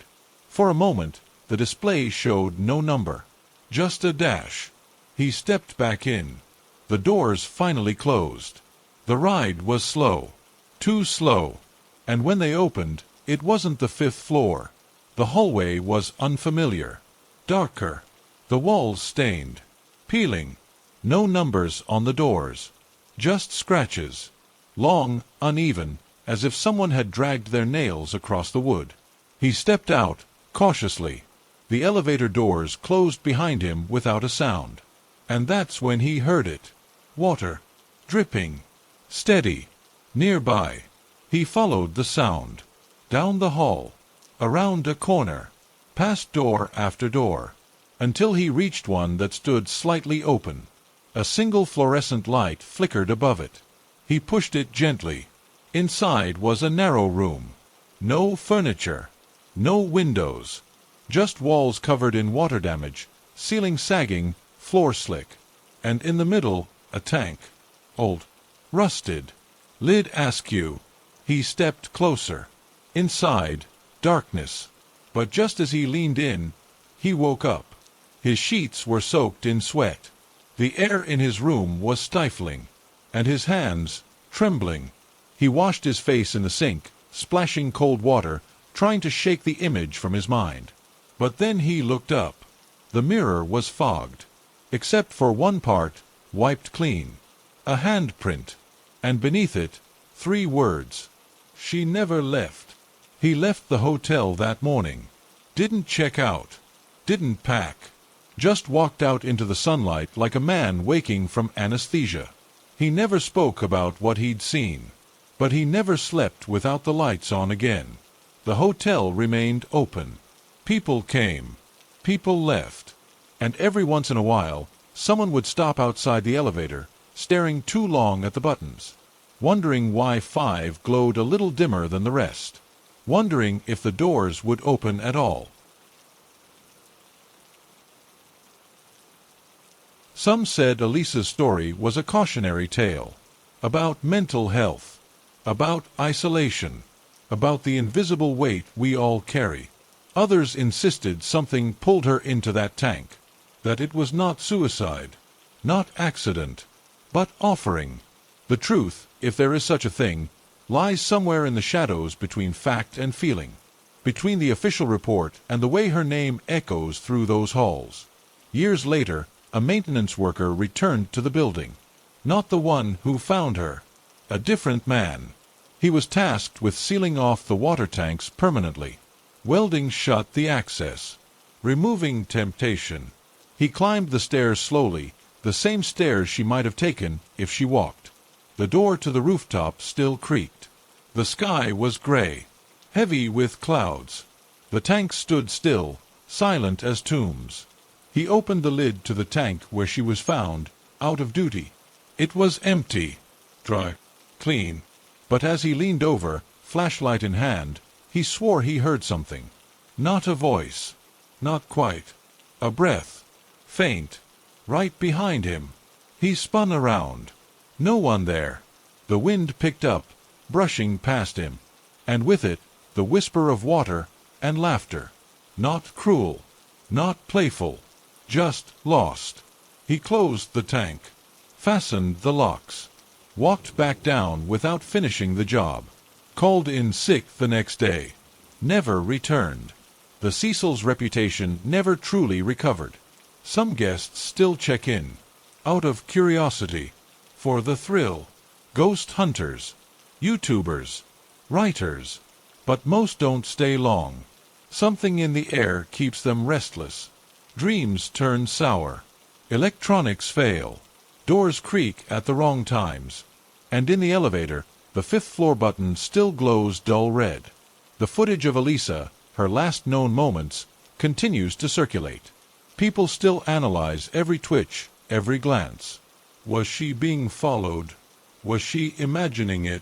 For a moment, the display showed no number. Just a dash. He stepped back in. The doors finally closed. The ride was slow. Too slow. And when they opened, it wasn't the 5th floor. The hallway was unfamiliar. Darker. The walls stained. Peeling. No numbers on the doors. Just scratches. Long, uneven, as if someone had dragged their nails across the wood. He stepped out, cautiously. The elevator doors closed behind him without a sound. And that's when he heard it. Water. Dripping. Steady. Nearby. He followed the sound. Down the hall. Around a corner. Past door after door. Until he reached one that stood slightly open. A single fluorescent light flickered above it. He pushed it gently. Inside was a narrow room. No furniture. No windows. Just walls covered in water damage, ceiling sagging, floor slick. And in the middle, a tank. Old. Rusted. Lid askew. He stepped closer. Inside, darkness. But just as he leaned in, he woke up. His sheets were soaked in sweat. The air in his room was stifling. And his hands, trembling. He washed his face in the sink, splashing cold water, trying to shake the image from his mind. But then he looked up. The mirror was fogged. Except for one part, wiped clean. A handprint. And beneath it, 3 words. She never left. He left the hotel that morning. Didn't check out. Didn't pack. Just walked out into the sunlight like a man waking from anesthesia. He never spoke about what he'd seen. But he never slept without the lights on again. The hotel remained open. People came. People left. And every once in a while, someone would stop outside the elevator, staring too long at the buttons. Wondering why 5 glowed a little dimmer than the rest. Wondering if the doors would open at all. Some said Elisa's story was a cautionary tale. About mental health. About isolation. About the invisible weight we all carry. Others insisted something pulled her into that tank. That it was not suicide. Not accident. But offering. The truth, if there is such a thing, lies somewhere in the shadows between fact and feeling. Between the official report and the way her name echoes through those halls. Years later, a maintenance worker returned to the building. Not the one who found her. A different man. He was tasked with sealing off the water tanks permanently. Welding shut the access. Removing temptation. He climbed the stairs slowly, the same stairs she might have taken if she walked. The door to the rooftop still creaked. The sky was gray, heavy with clouds. The tank stood still, silent as tombs. He opened the lid to the tank where she was found, out of duty. It was empty, dry, clean. But as he leaned over, flashlight in hand, he swore he heard something. Not a voice. Not quite. A breath. Faint. Right behind him. He spun around. No one there. The wind picked up, brushing past him. And with it, the whisper of water and laughter. Not cruel. Not playful. Just lost. He closed the tank. Fastened the locks. Walked back down without finishing the job. Called in sick the next day. Never returned. The Cecil's reputation never truly recovered. Some guests still check in. Out of curiosity. For the thrill. Ghost hunters. YouTubers. Writers. But most don't stay long. Something in the air keeps them restless. Dreams turn sour. Electronics fail. Doors creak at the wrong times. And in the elevator, the fifth-floor button still glows dull red. The footage of Elisa, her last known moments, continues to circulate. People still analyze every twitch, every glance. Was she being followed? Was she imagining it?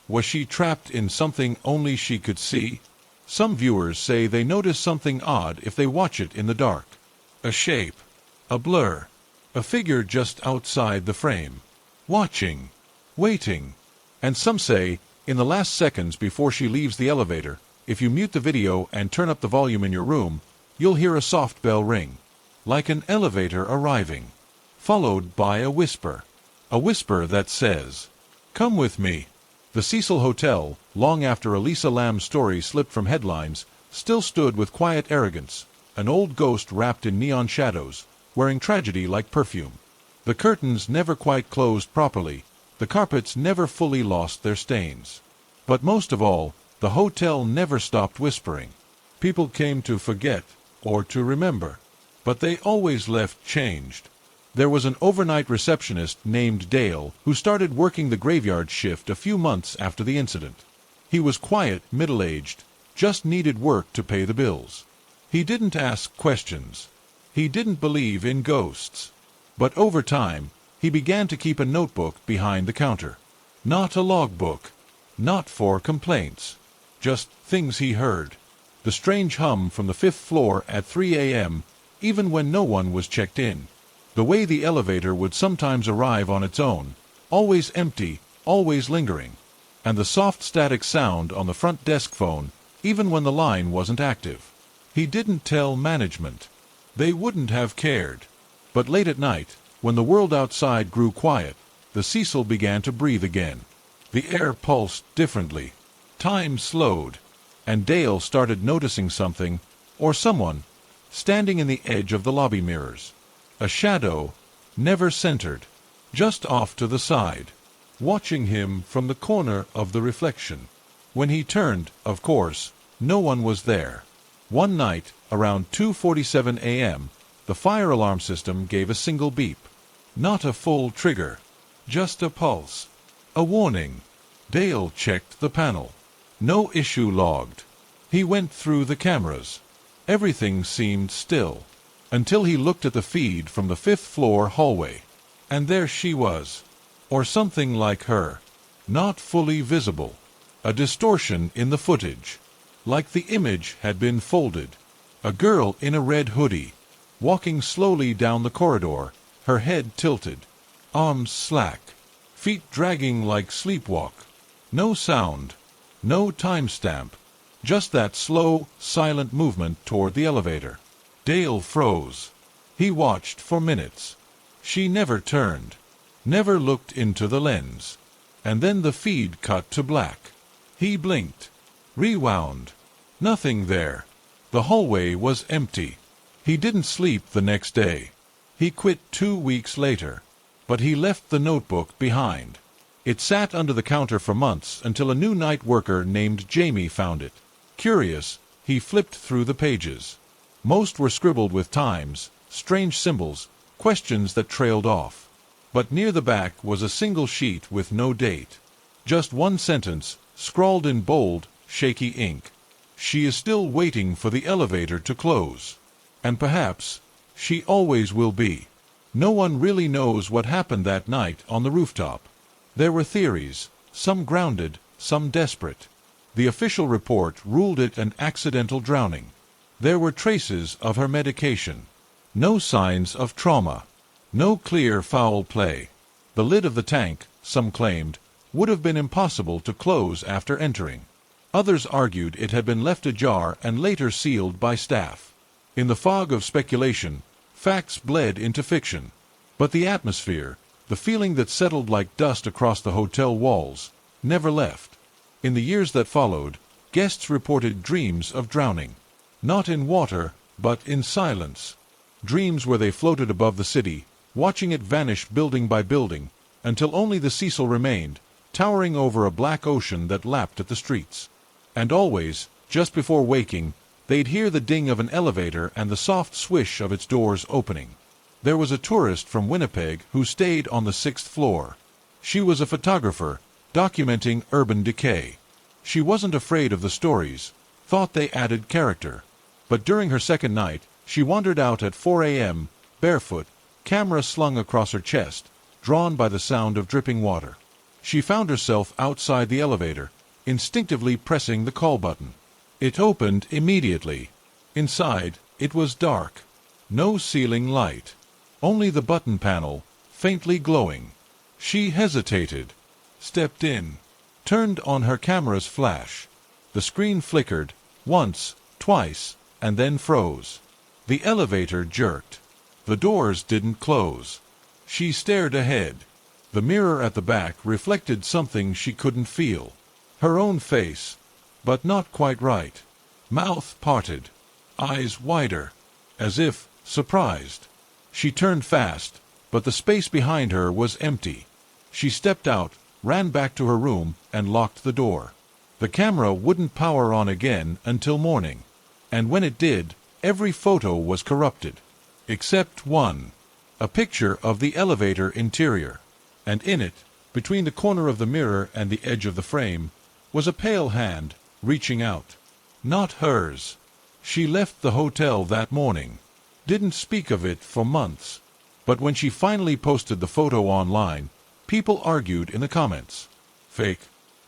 Was she trapped in something only she could see? Some viewers say they notice something odd if they watch it in the dark. A shape. A blur. A figure just outside the frame. Watching. Waiting. And some say, in the last seconds before she leaves the elevator, if you mute the video and turn up the volume in your room, you'll hear a soft bell ring. Like an elevator arriving. Followed by a whisper. A whisper that says, "Come with me." The Cecil Hotel, long after Elisa Lam's story slipped from headlines, still stood with quiet arrogance, an old ghost wrapped in neon shadows, wearing tragedy like perfume. The curtains never quite closed properly, the carpets never fully lost their stains. But most of all, the hotel never stopped whispering. People came to forget, or to remember. But they always left changed. There was an overnight receptionist named Dale who started working the graveyard shift a few months after the incident. He was quiet, middle-aged, just needed work to pay the bills. He didn't ask questions. He didn't believe in ghosts. But over time, he began to keep a notebook behind the counter. Not a logbook. Not for complaints. Just things he heard. The strange hum from the fifth floor at 3 a.m., even when no one was checked in. The way the elevator would sometimes arrive on its own, always empty, always lingering. And the soft static sound on the front desk phone, even when the line wasn't active. He didn't tell management. They wouldn't have cared. But late at night, when the world outside grew quiet, the Cecil began to breathe again. The air pulsed differently. Time slowed. And Dale started noticing something, or someone, standing in the edge of the lobby mirrors. A shadow, never centered, just off to the side, watching him from the corner of the reflection. When he turned, of course, no one was there. One night, around 2:47 a.m., the fire alarm system gave a single beep. Not a full trigger, just a pulse. A warning. Dale checked the panel. No issue logged. He went through the cameras. Everything seemed still. Until he looked at the feed from the fifth-floor hallway. And there she was. Or something like her. Not fully visible. A distortion in the footage. Like the image had been folded. A girl in a red hoodie. Walking slowly down the corridor, her head tilted. Arms slack. Feet dragging like sleepwalk. No sound. No timestamp. Just that slow, silent movement toward the elevator. Dale froze. He watched for minutes. She never turned. Never looked into the lens. And then the feed cut to black. He blinked. Rewound. Nothing there. The hallway was empty. He didn't sleep the next day. He quit 2 weeks later. But he left the notebook behind. It sat under the counter for months until a new night worker named Jamie found it. Curious, he flipped through the pages. Most were scribbled with times, strange symbols, questions that trailed off. But near the back was a single sheet with no date. Just one sentence, scrawled in bold, shaky ink. She is still waiting for the elevator to close. And perhaps she always will be. No one really knows what happened that night on the rooftop. There were theories, some grounded, some desperate. The official report ruled it an accidental drowning. There were traces of her medication. No signs of trauma. No clear foul play. The lid of the tank, some claimed, would have been impossible to close after entering. Others argued it had been left ajar and later sealed by staff. In the fog of speculation, facts bled into fiction. But the atmosphere, the feeling that settled like dust across the hotel walls, never left. In the years that followed, guests reported dreams of drowning. Not in water, but in silence. Dreams where they floated above the city, watching it vanish building by building, until only the Cecil remained, towering over a black ocean that lapped at the streets. And always, just before waking, they'd hear the ding of an elevator and the soft swish of its doors opening. There was a tourist from Winnipeg who stayed on the 6th floor. She was a photographer, documenting urban decay. She wasn't afraid of the stories, thought they added character. But during her second night, she wandered out at 4 a.m., barefoot, camera slung across her chest, drawn by the sound of dripping water. She found herself outside the elevator, instinctively pressing the call button. It opened immediately. Inside, it was dark. No ceiling light. Only the button panel, faintly glowing. She hesitated, stepped in, turned on her camera's flash. The screen flickered, once, twice, and then froze. The elevator jerked. The doors didn't close. She stared ahead. The mirror at the back reflected something she couldn't feel. Her own face, but not quite right. Mouth parted, eyes wider, as if surprised. She turned fast, but the space behind her was empty. She stepped out, ran back to her room, and locked the door. The camera wouldn't power on again until morning. And when it did, every photo was corrupted. Except one. A picture of the elevator interior. And in it, between the corner of the mirror and the edge of the frame, was a pale hand, reaching out. Not hers. She left the hotel that morning. Didn't speak of it for months. But when she finally posted the photo online, people argued in the comments. Fake.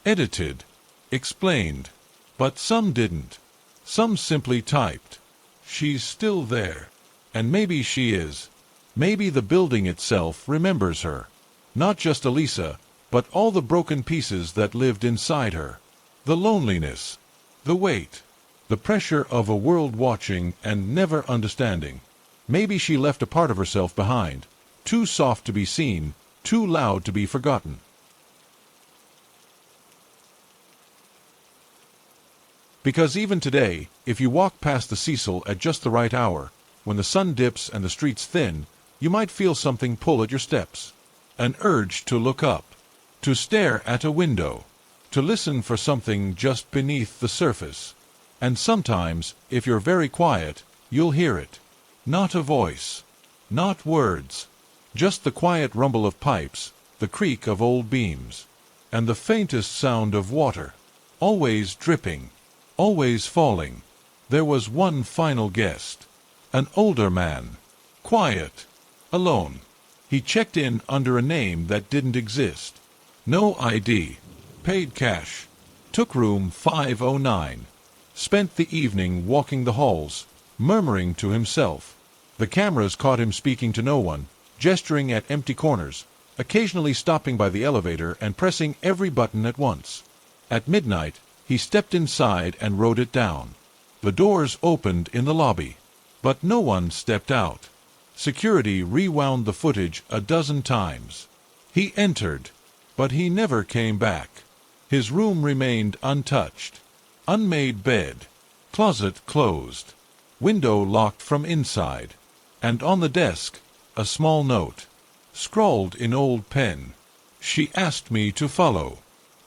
Edited. Explained. But some didn't. Some simply typed. She's still there. And maybe she is. Maybe the building itself remembers her. Not just Elisa, but all the broken pieces that lived inside her. The loneliness. The weight. The pressure of a world watching and never understanding. Maybe she left a part of herself behind. Too soft to be seen, too loud to be forgotten. Because even today, if you walk past the Cecil at just the right hour, when the sun dips and the streets thin, you might feel something pull at your steps. An urge to look up, to stare at a window, to listen for something just beneath the surface. And sometimes, if you're very quiet, you'll hear it. Not a voice, not words, just the quiet rumble of pipes, the creak of old beams, and the faintest sound of water, always dripping, always falling. There was one final guest, an older man, quiet, alone. He checked in under a name that didn't exist. No ID, paid cash, took room 509, spent the evening walking the halls, murmuring to himself. The cameras caught him speaking to no one, gesturing at empty corners, occasionally stopping by the elevator and pressing every button at once. At midnight, he stepped inside and wrote it down. The doors opened in the lobby, but no one stepped out. Security rewound the footage a dozen times. He entered, but he never came back. His room remained untouched. Unmade bed, closet closed, window locked from inside, and on the desk, a small note, scrawled in old pen. She asked me to follow.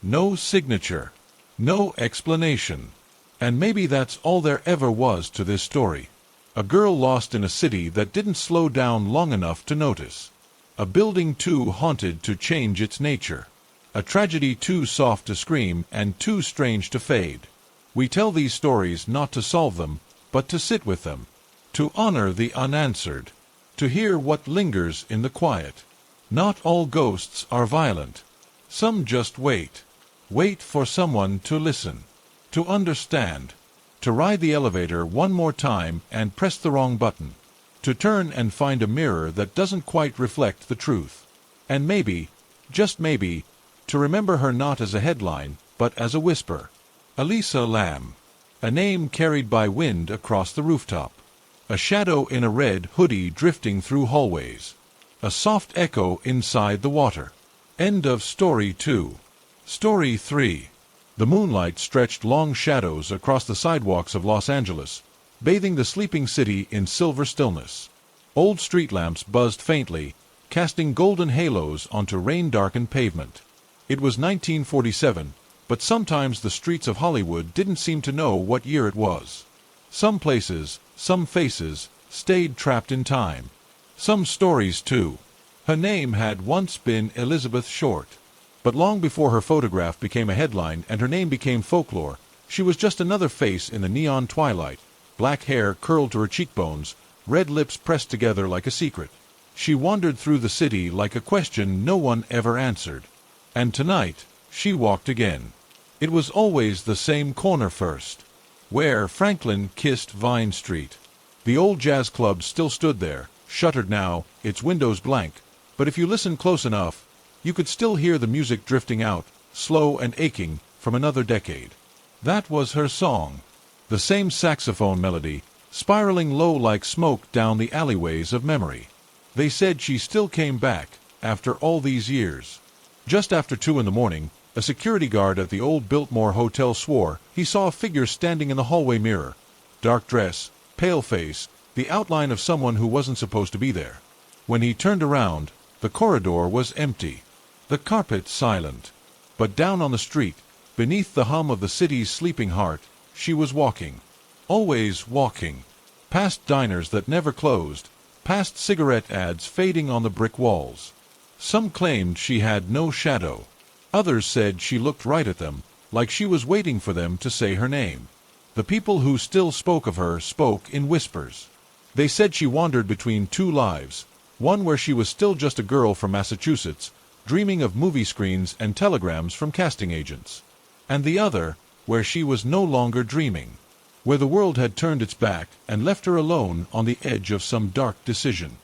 No signature, no explanation. And maybe that's all there ever was to this story. A girl lost in a city that didn't slow down long enough to notice. A building too haunted to change its nature. A tragedy too soft to scream and too strange to fade. We tell these stories not to solve them, but to sit with them. To honor the unanswered. To hear what lingers in the quiet. Not all ghosts are violent. Some just wait. Wait for someone to listen. To understand. To ride the elevator one more time and press the wrong button. To turn and find a mirror that doesn't quite reflect the truth. And maybe, just maybe, to remember her not as a headline, but as a whisper. Elisa Lamb. A name carried by wind across the rooftop. A shadow in a red hoodie drifting through hallways. A soft echo inside the water. End of Story 2. Story 3. The moonlight stretched long shadows across the sidewalks of Los Angeles, bathing the sleeping city in silver stillness. Old street lamps buzzed faintly, casting golden halos onto rain-darkened pavement. It was 1947, but sometimes the streets of Hollywood didn't seem to know what year it was. Some places, some faces, stayed trapped in time. Some stories, too. Her name had once been Elizabeth Short. But long before her photograph became a headline and her name became folklore, she was just another face in the neon twilight, black hair curled to her cheekbones, red lips pressed together like a secret. She wandered through the city like a question no one ever answered. And tonight, she walked again. It was always the same corner first, where Franklin kissed Vine Street. The old jazz club still stood there, shuttered now, its windows blank, but if you listened close enough, you could still hear the music drifting out, slow and aching, from another decade. That was her song. The same saxophone melody, spiraling low like smoke down the alleyways of memory. They said she still came back, after all these years. Just after 2 in the morning, a security guard at the old Biltmore Hotel swore he saw a figure standing in the hallway mirror. Dark dress, pale face, the outline of someone who wasn't supposed to be there. When he turned around, the corridor was empty. The carpet silent. But down on the street, beneath the hum of the city's sleeping heart, she was walking. Always walking. Past diners that never closed, past cigarette ads fading on the brick walls. Some claimed she had no shadow. Others said she looked right at them, like she was waiting for them to say her name. The people who still spoke of her spoke in whispers. They said she wandered between 2 lives, one where she was still just a girl from Massachusetts, dreaming of movie screens and telegrams from casting agents. And the other, where she was no longer dreaming. Where the world had turned its back and left her alone on the edge of some dark decision.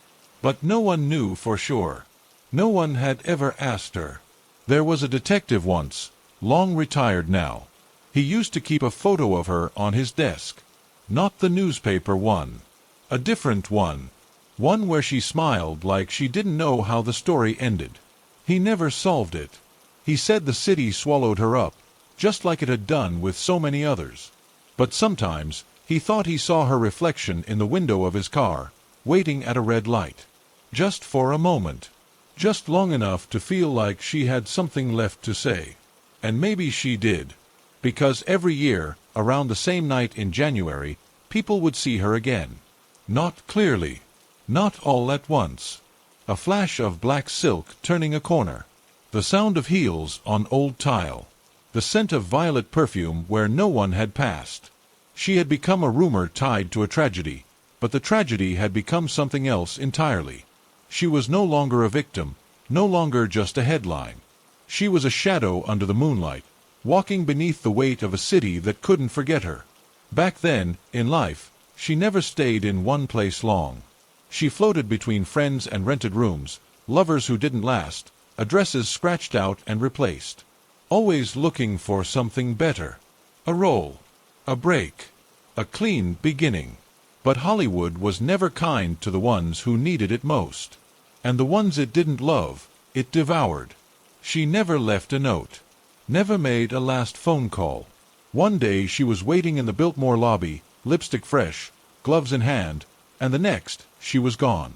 But no one knew for sure. No one had ever asked her. There was a detective once, long retired now. He used to keep a photo of her on his desk. Not the newspaper one. A different one. One where she smiled like she didn't know how the story ended. He never solved it. He said the city swallowed her up, just like it had done with so many others. But sometimes, he thought he saw her reflection in the window of his car, waiting at a red light. Just for a moment. Just long enough to feel like she had something left to say. And maybe she did. Because every year, around the same night in January, people would see her again. Not clearly. Not all at once. A flash of black silk turning a corner. The sound of heels on old tile. The scent of violet perfume where no one had passed. She had become a rumor tied to a tragedy, but the tragedy had become something else entirely. She was no longer a victim, no longer just a headline. She was a shadow under the moonlight, walking beneath the weight of a city that couldn't forget her. Back then, in life, she never stayed in one place long. She floated between friends and rented rooms, lovers who didn't last, addresses scratched out and replaced. Always looking for something better. A role. A break. A clean beginning. But Hollywood was never kind to the ones who needed it most. And the ones it didn't love, it devoured. She never left a note. Never made a last phone call. One day she was waiting in the Biltmore lobby, lipstick fresh, gloves in hand, and the next, she was gone.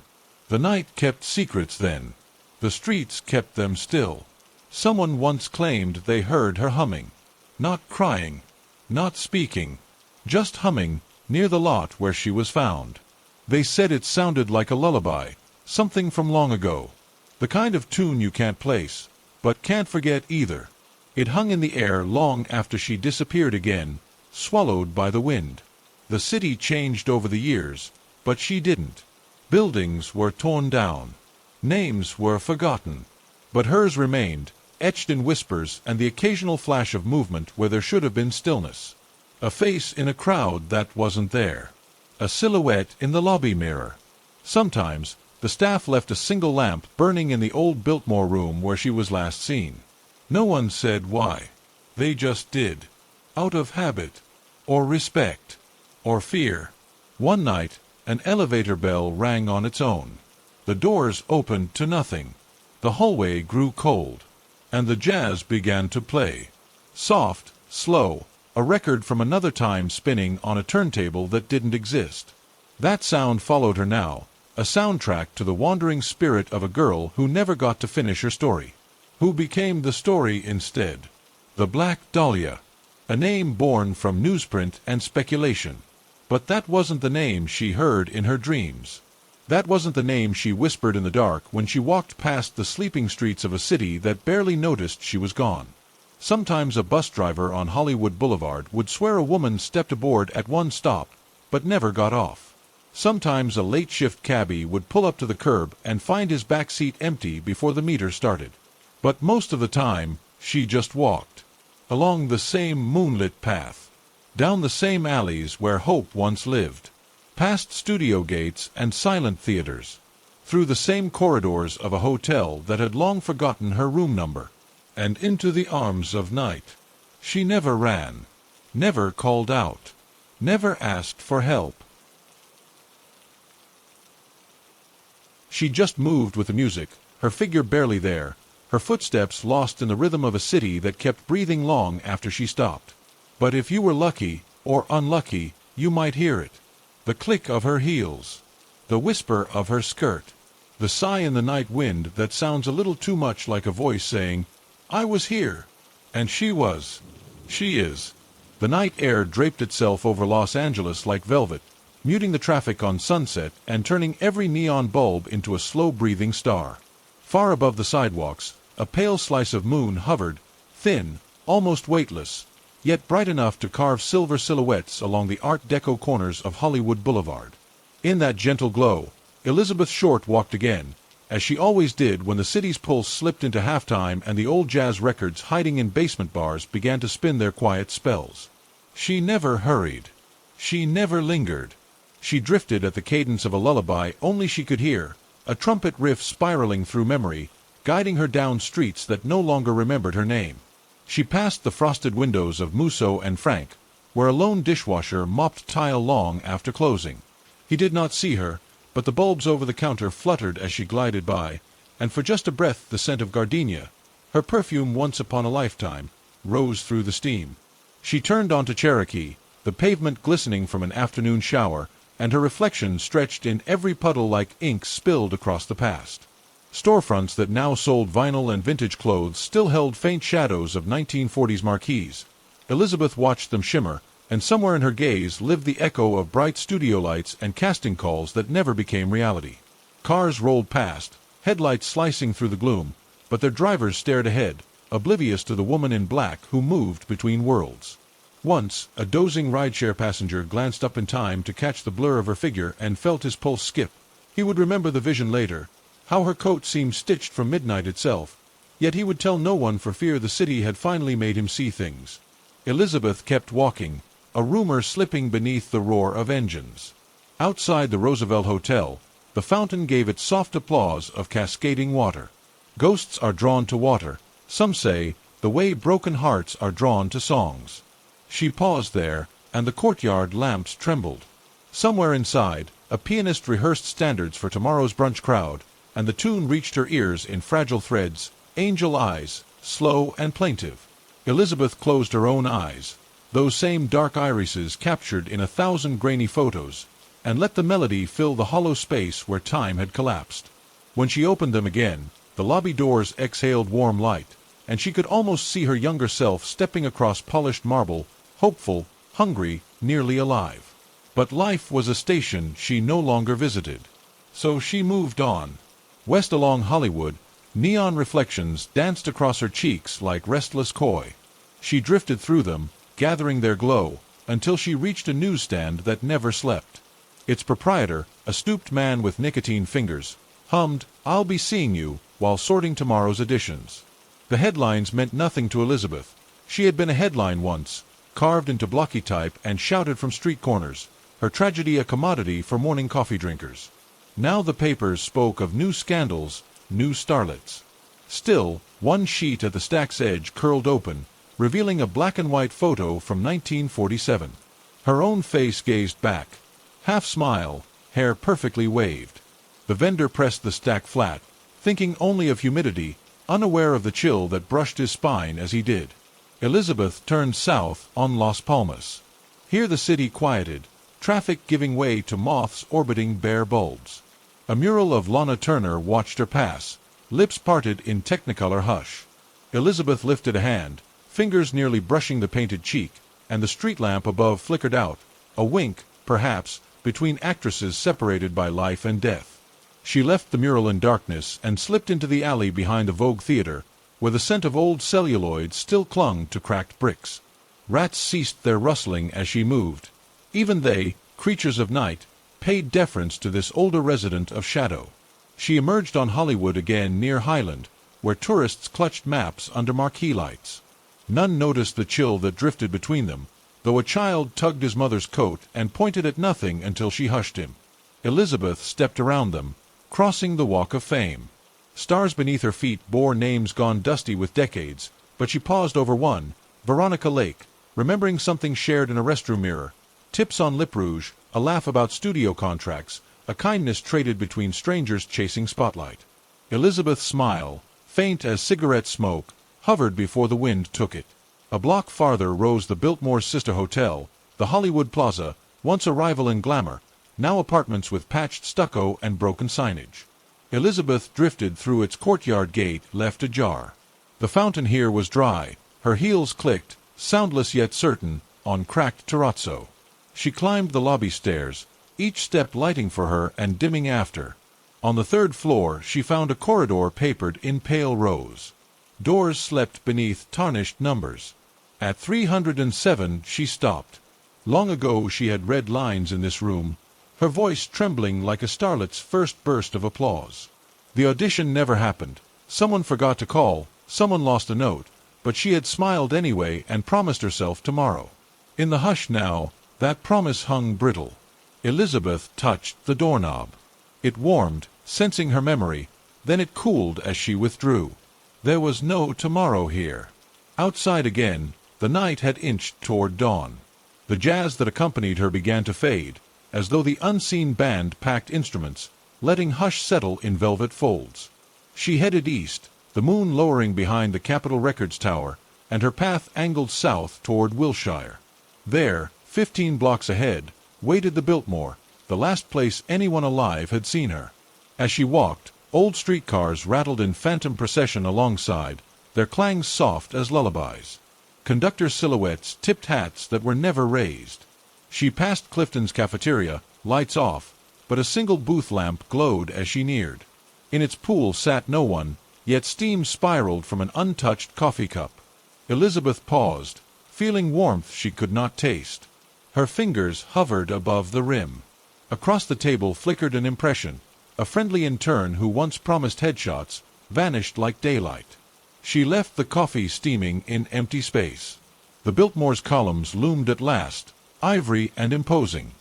The night kept secrets then. The streets kept them still. Someone once claimed they heard her humming. Not crying. Not speaking. Just humming, near the lot where she was found. They said it sounded like a lullaby, something from long ago. The kind of tune you can't place, but can't forget either. It hung in the air long after she disappeared again, swallowed by the wind. The city changed over the years, but she didn't. Buildings were torn down. Names were forgotten. But hers remained, etched in whispers and the occasional flash of movement where there should have been stillness. A face in a crowd that wasn't there. A silhouette in the lobby mirror. Sometimes, the staff left a single lamp burning in the old Biltmore room where she was last seen. No one said why. They just did. Out of habit. Or respect. Or fear. One night, an elevator bell rang on its own. The doors opened to nothing. The hallway grew cold. And the jazz began to play. Soft, slow, a record from another time spinning on a turntable that didn't exist. That sound followed her now, a soundtrack to the wandering spirit of a girl who never got to finish her story. Who became the story instead. The Black Dahlia. A name born from newsprint and speculation. But that wasn't the name she heard in her dreams. That wasn't the name she whispered in the dark when she walked past the sleeping streets of a city that barely noticed she was gone. Sometimes a bus driver on Hollywood Boulevard would swear a woman stepped aboard at one stop, but never got off. Sometimes a late-shift cabbie would pull up to the curb and find his back seat empty before the meter started. But most of the time, she just walked. Along the same moonlit path. Down the same alleys where hope once lived. Past studio gates and silent theaters. Through the same corridors of a hotel that had long forgotten her room number. And into the arms of night. She never ran. Never called out. Never asked for help. She just moved with the music, her figure barely there, her footsteps lost in the rhythm of a city that kept breathing long after she stopped. But if you were lucky, or unlucky, you might hear it. The click of her heels. The whisper of her skirt. The sigh in the night wind that sounds a little too much like a voice saying, I was here. And she was. She is. The night air draped itself over Los Angeles like velvet, muting the traffic on Sunset and turning every neon bulb into a slow-breathing star. Far above the sidewalks, a pale slice of moon hovered, thin, almost weightless, yet bright enough to carve silver silhouettes along the Art Deco corners of Hollywood Boulevard. In that gentle glow, Elizabeth Short walked again, as she always did when the city's pulse slipped into halftime and the old jazz records hiding in basement bars began to spin their quiet spells. She never hurried. She never lingered. She drifted at the cadence of a lullaby only she could hear, a trumpet riff spiraling through memory, guiding her down streets that no longer remembered her name. She passed the frosted windows of Musso and Frank, where a lone dishwasher mopped tile long after closing. He did not see her, but the bulbs over the counter fluttered as she glided by, and for just a breath the scent of gardenia, her perfume once upon a lifetime, rose through the steam. She turned onto Cherokee, the pavement glistening from an afternoon shower, and her reflection stretched in every puddle like ink spilled across the past. Storefronts that now sold vinyl and vintage clothes still held faint shadows of 1940s marquees. Elizabeth watched them shimmer, and somewhere in her gaze lived the echo of bright studio lights and casting calls that never became reality. Cars rolled past, headlights slicing through the gloom, but their drivers stared ahead, oblivious to the woman in black who moved between worlds. Once, a dozing rideshare passenger glanced up in time to catch the blur of her figure and felt his pulse skip. He would remember the vision later, how her coat seemed stitched from midnight itself, yet he would tell no one for fear the city had finally made him see things. Elizabeth kept walking, a rumor slipping beneath the roar of engines. Outside the Roosevelt Hotel, the fountain gave its soft applause of cascading water. Ghosts are drawn to water, some say, the way broken hearts are drawn to songs. She paused there, and the courtyard lamps trembled. Somewhere inside, a pianist rehearsed standards for tomorrow's brunch crowd, and the tune reached her ears in fragile threads, angel eyes, slow and plaintive. Elizabeth closed her own eyes, those same dark irises captured in 1,000 grainy photos, and let the melody fill the hollow space where time had collapsed. When she opened them again, the lobby doors exhaled warm light, and she could almost see her younger self stepping across polished marble, hopeful, hungry, nearly alive. But life was a station she no longer visited. So she moved on. West along Hollywood, neon reflections danced across her cheeks like restless koi. She drifted through them, gathering their glow, until she reached a newsstand that never slept. Its proprietor, a stooped man with nicotine fingers, hummed, "I'll be seeing you," while sorting tomorrow's editions. The headlines meant nothing to Elizabeth. She had been a headline once, carved into blocky type and shouted from street corners, her tragedy a commodity for morning coffee drinkers. Now the papers spoke of new scandals, new starlets. Still, one sheet at the stack's edge curled open, revealing a black-and-white photo from 1947. Her own face gazed back, half smile, hair perfectly waved. The vendor pressed the stack flat, thinking only of humidity, unaware of the chill that brushed his spine as he did. Elizabeth turned south on Las Palmas. Here the city quieted, traffic giving way to moths orbiting bare bulbs. A mural of Lana Turner watched her pass, lips parted in technicolor hush. Elizabeth lifted a hand, fingers nearly brushing the painted cheek, and the street lamp above flickered out, a wink, perhaps, between actresses separated by life and death. She left the mural in darkness and slipped into the alley behind the Vogue Theater, where the scent of old celluloid still clung to cracked bricks. Rats ceased their rustling as she moved. Even they, creatures of night, paid deference to this older resident of shadow. She emerged on Hollywood again near Highland, where tourists clutched maps under marquee lights. None noticed the chill that drifted between them, though a child tugged his mother's coat and pointed at nothing until she hushed him. Elizabeth stepped around them, crossing the Walk of Fame. Stars beneath her feet bore names gone dusty with decades, but she paused over one, Veronica Lake, remembering something shared in a restroom mirror, tips on lip rouge, a laugh about studio contracts, a kindness traded between strangers chasing spotlight. Elizabeth's smile, faint as cigarette smoke, hovered before the wind took it. A block farther rose the Biltmore's sister hotel, the Hollywood Plaza, once a rival in glamour, now apartments with patched stucco and broken signage. Elizabeth drifted through its courtyard gate left ajar. The fountain here was dry, her heels clicked, soundless yet certain, on cracked terrazzo. She climbed the lobby stairs, each step lighting for her and dimming after. On the third floor she found a corridor papered in pale rose. Doors slept beneath tarnished numbers. At 307 she stopped. Long ago she had read lines in this room, her voice trembling like a starlet's first burst of applause. The audition never happened. Someone forgot to call, someone lost a note, but she had smiled anyway and promised herself tomorrow. In the hush now, that promise hung brittle. Elizabeth touched the doorknob. It warmed, sensing her memory, then it cooled as she withdrew. There was no tomorrow here. Outside again, the night had inched toward dawn. The jazz that accompanied her began to fade, as though the unseen band packed instruments, letting hush settle in velvet folds. She headed east, the moon lowering behind the Capitol Records Tower, and her path angled south toward Wilshire. There, 15 blocks ahead, waited the Biltmore, the last place anyone alive had seen her. As she walked, old streetcars rattled in phantom procession alongside, their clangs soft as lullabies. Conductor silhouettes tipped hats that were never raised. She passed Clifton's cafeteria, lights off, but a single booth lamp glowed as she neared. In its pool sat no one, yet steam spiraled from an untouched coffee cup. Elizabeth paused, feeling warmth she could not taste. Her fingers hovered above the rim. Across the table flickered an impression. A friendly intern who once promised headshots vanished like daylight. She left the coffee steaming in empty space. The Biltmore's columns loomed at last, ivory and imposing.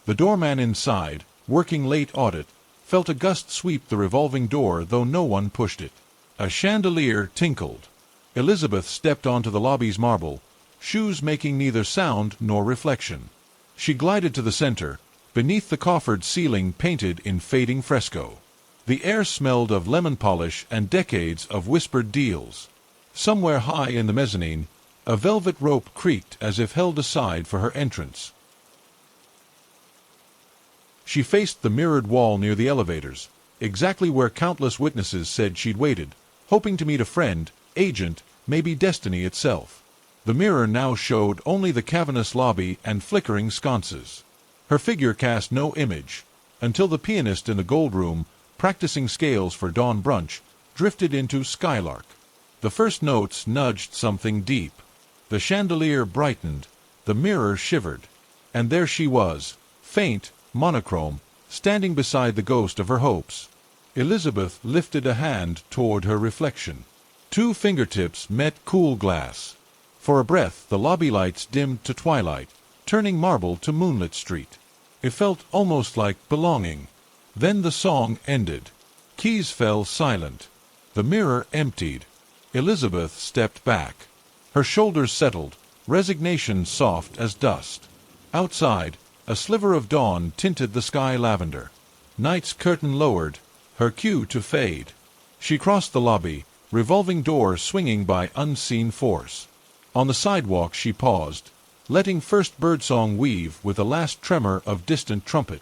The doorman inside, working late audit, felt a gust sweep the revolving door though no one pushed it. A chandelier tinkled. Elizabeth stepped onto the lobby's marble, shoes making neither sound nor reflection. She glided to the center, beneath the coffered ceiling painted in fading fresco. The air smelled of lemon polish and decades of whispered deals. Somewhere high in the mezzanine, a velvet rope creaked as if held aside for her entrance. She faced the mirrored wall near the elevators, exactly where countless witnesses said she'd waited, hoping to meet a friend, agent, maybe destiny itself. The mirror now showed only the cavernous lobby and flickering sconces. Her figure cast no image, until the pianist in the gold room, practicing scales for dawn brunch, drifted into Skylark. The first notes nudged something deep. The chandelier brightened, the mirror shivered, and there she was, faint, monochrome, standing beside the ghost of her hopes. Elizabeth lifted a hand toward her reflection. 2 fingertips met cool glass. For a breath the lobby lights dimmed to twilight, turning marble to moonlit street. It felt almost like belonging. Then the song ended. Keys fell silent. The mirror emptied. Elizabeth stepped back. Her shoulders settled, resignation soft as dust. Outside, a sliver of dawn tinted the sky lavender. Night's curtain lowered, her cue to fade. She crossed the lobby, revolving door swinging by unseen force. On the sidewalk she paused, letting first birdsong weave with a last tremor of distant trumpet.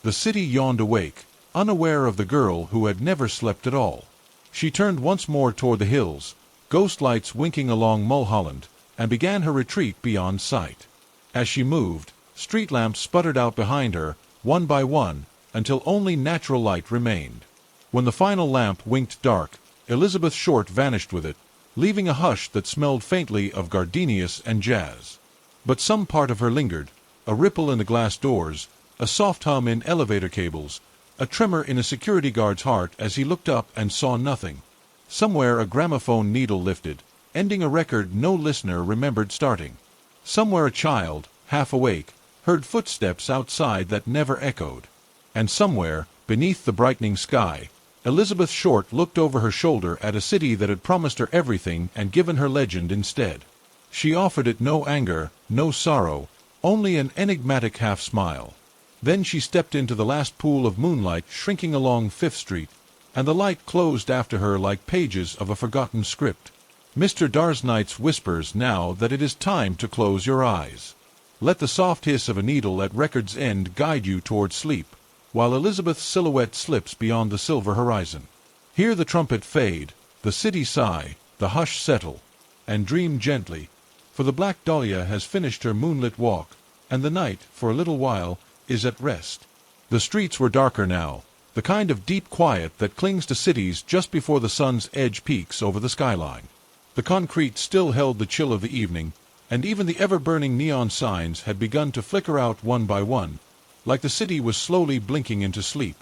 The city yawned awake, unaware of the girl who had never slept at all. She turned once more toward the hills, ghost lights winking along Mulholland, and began her retreat beyond sight. As she moved, street lamps sputtered out behind her, one by one, until only natural light remained. When the final lamp winked dark, Elizabeth Short vanished with it, leaving a hush that smelled faintly of gardenias and jazz. But some part of her lingered, a ripple in the glass doors, a soft hum in elevator cables, a tremor in a security guard's heart as he looked up and saw nothing. Somewhere a gramophone needle lifted, ending a record no listener remembered starting. Somewhere a child, half awake, heard footsteps outside that never echoed. And somewhere, beneath the brightening sky, Elizabeth Short looked over her shoulder at a city that had promised her everything and given her legend instead. She offered it no anger, no sorrow, only an enigmatic half-smile. Then she stepped into the last pool of moonlight shrinking along Fifth Street, and the light closed after her like pages of a forgotten script. Mr. Darsnight's whispers now that it is time to close your eyes. Let the soft hiss of a needle at record's end guide you toward sleep, while Elizabeth's silhouette slips beyond the silver horizon. Hear the trumpet fade, the city sigh, the hush settle, and dream gently, for the Black Dahlia has finished her moonlit walk, and the night, for a little while, is at rest. The streets were darker now, the kind of deep quiet that clings to cities just before the sun's edge peaks over the skyline. The concrete still held the chill of the evening, and even the ever-burning neon signs had begun to flicker out one by one, like the city was slowly blinking into sleep.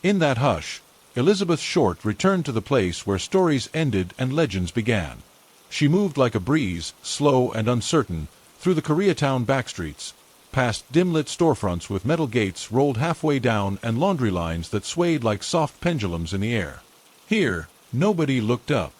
In that hush, Elizabeth Short returned to the place where stories ended and legends began. She moved like a breeze, slow and uncertain, through the Koreatown backstreets, past dim-lit storefronts with metal gates rolled halfway down and laundry lines that swayed like soft pendulums in the air. Here, nobody looked up.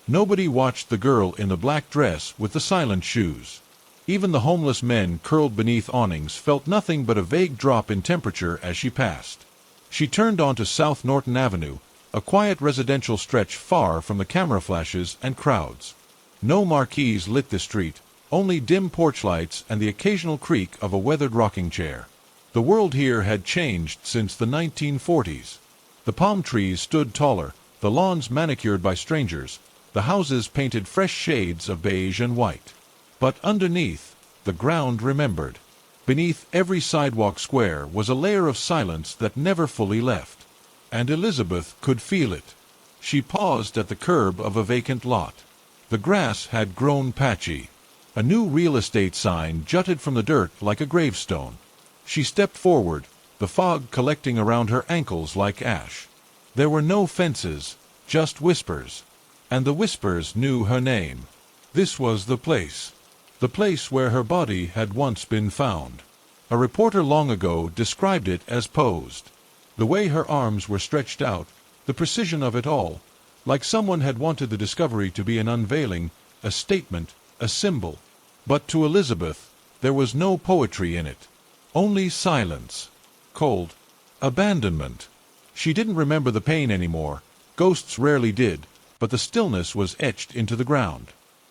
Nobody watched the girl in the black dress with the silent shoes. Even the homeless men curled beneath awnings felt nothing but a vague drop in temperature as she passed. She turned onto South Norton Avenue, a quiet residential stretch far from the camera flashes and crowds. No marquees lit the street, only dim porch lights and the occasional creak of a weathered rocking chair. The world here had changed since the 1940s. The palm trees stood taller, the lawns manicured by strangers, the houses painted fresh shades of beige and white. But underneath, the ground remembered. Beneath every sidewalk square was a layer of silence that never fully left. And Elizabeth could feel it. She paused at the curb of a vacant lot. The grass had grown patchy. A new real estate sign jutted from the dirt like a gravestone. She stepped forward, the fog collecting around her ankles like ash. There were no fences, just whispers. And the whispers knew her name. This was the place where her body had once been found. A reporter long ago described it as posed. The way her arms were stretched out, the precision of it all, like someone had wanted the discovery to be an unveiling, a statement, a symbol. But to Elizabeth, there was no poetry in it. Only silence. Cold. Abandonment. She didn't remember the pain anymore. Ghosts rarely did, but the stillness was etched into the ground.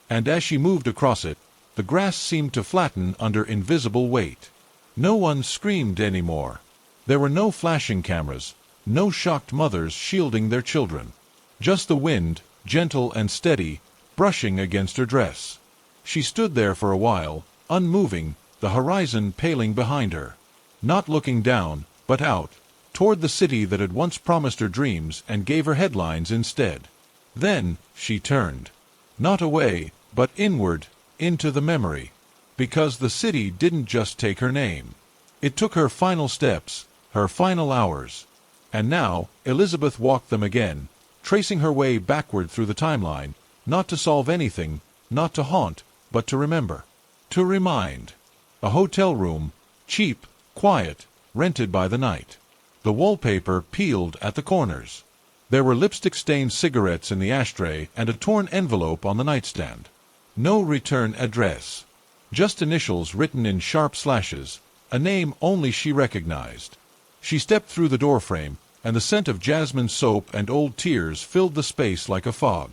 And as she moved across it, the grass seemed to flatten under invisible weight. No one screamed anymore. There were no flashing cameras, no shocked mothers shielding their children. Just the wind, gentle and steady, brushing against her dress. She stood there for a while, unmoving, the horizon paling behind her. not looking down, but out, toward the city that had once promised her dreams and gave her headlines instead. Then she turned. Not away, but inward, into the memory. Because the city didn't just take her name. It took her final steps, her final hours. And now, Elizabeth walked them again, tracing her way backward through the timeline, not to solve anything, not to haunt, but to remember. To remind. A hotel room, cheap, quiet, rented by the night. The wallpaper peeled at the corners. There were lipstick-stained cigarettes in the ashtray and a torn envelope on the nightstand. No return address. Just initials written in sharp slashes, a name only she recognized. She stepped through the doorframe, and the scent of jasmine soap and old tears filled the space like a fog.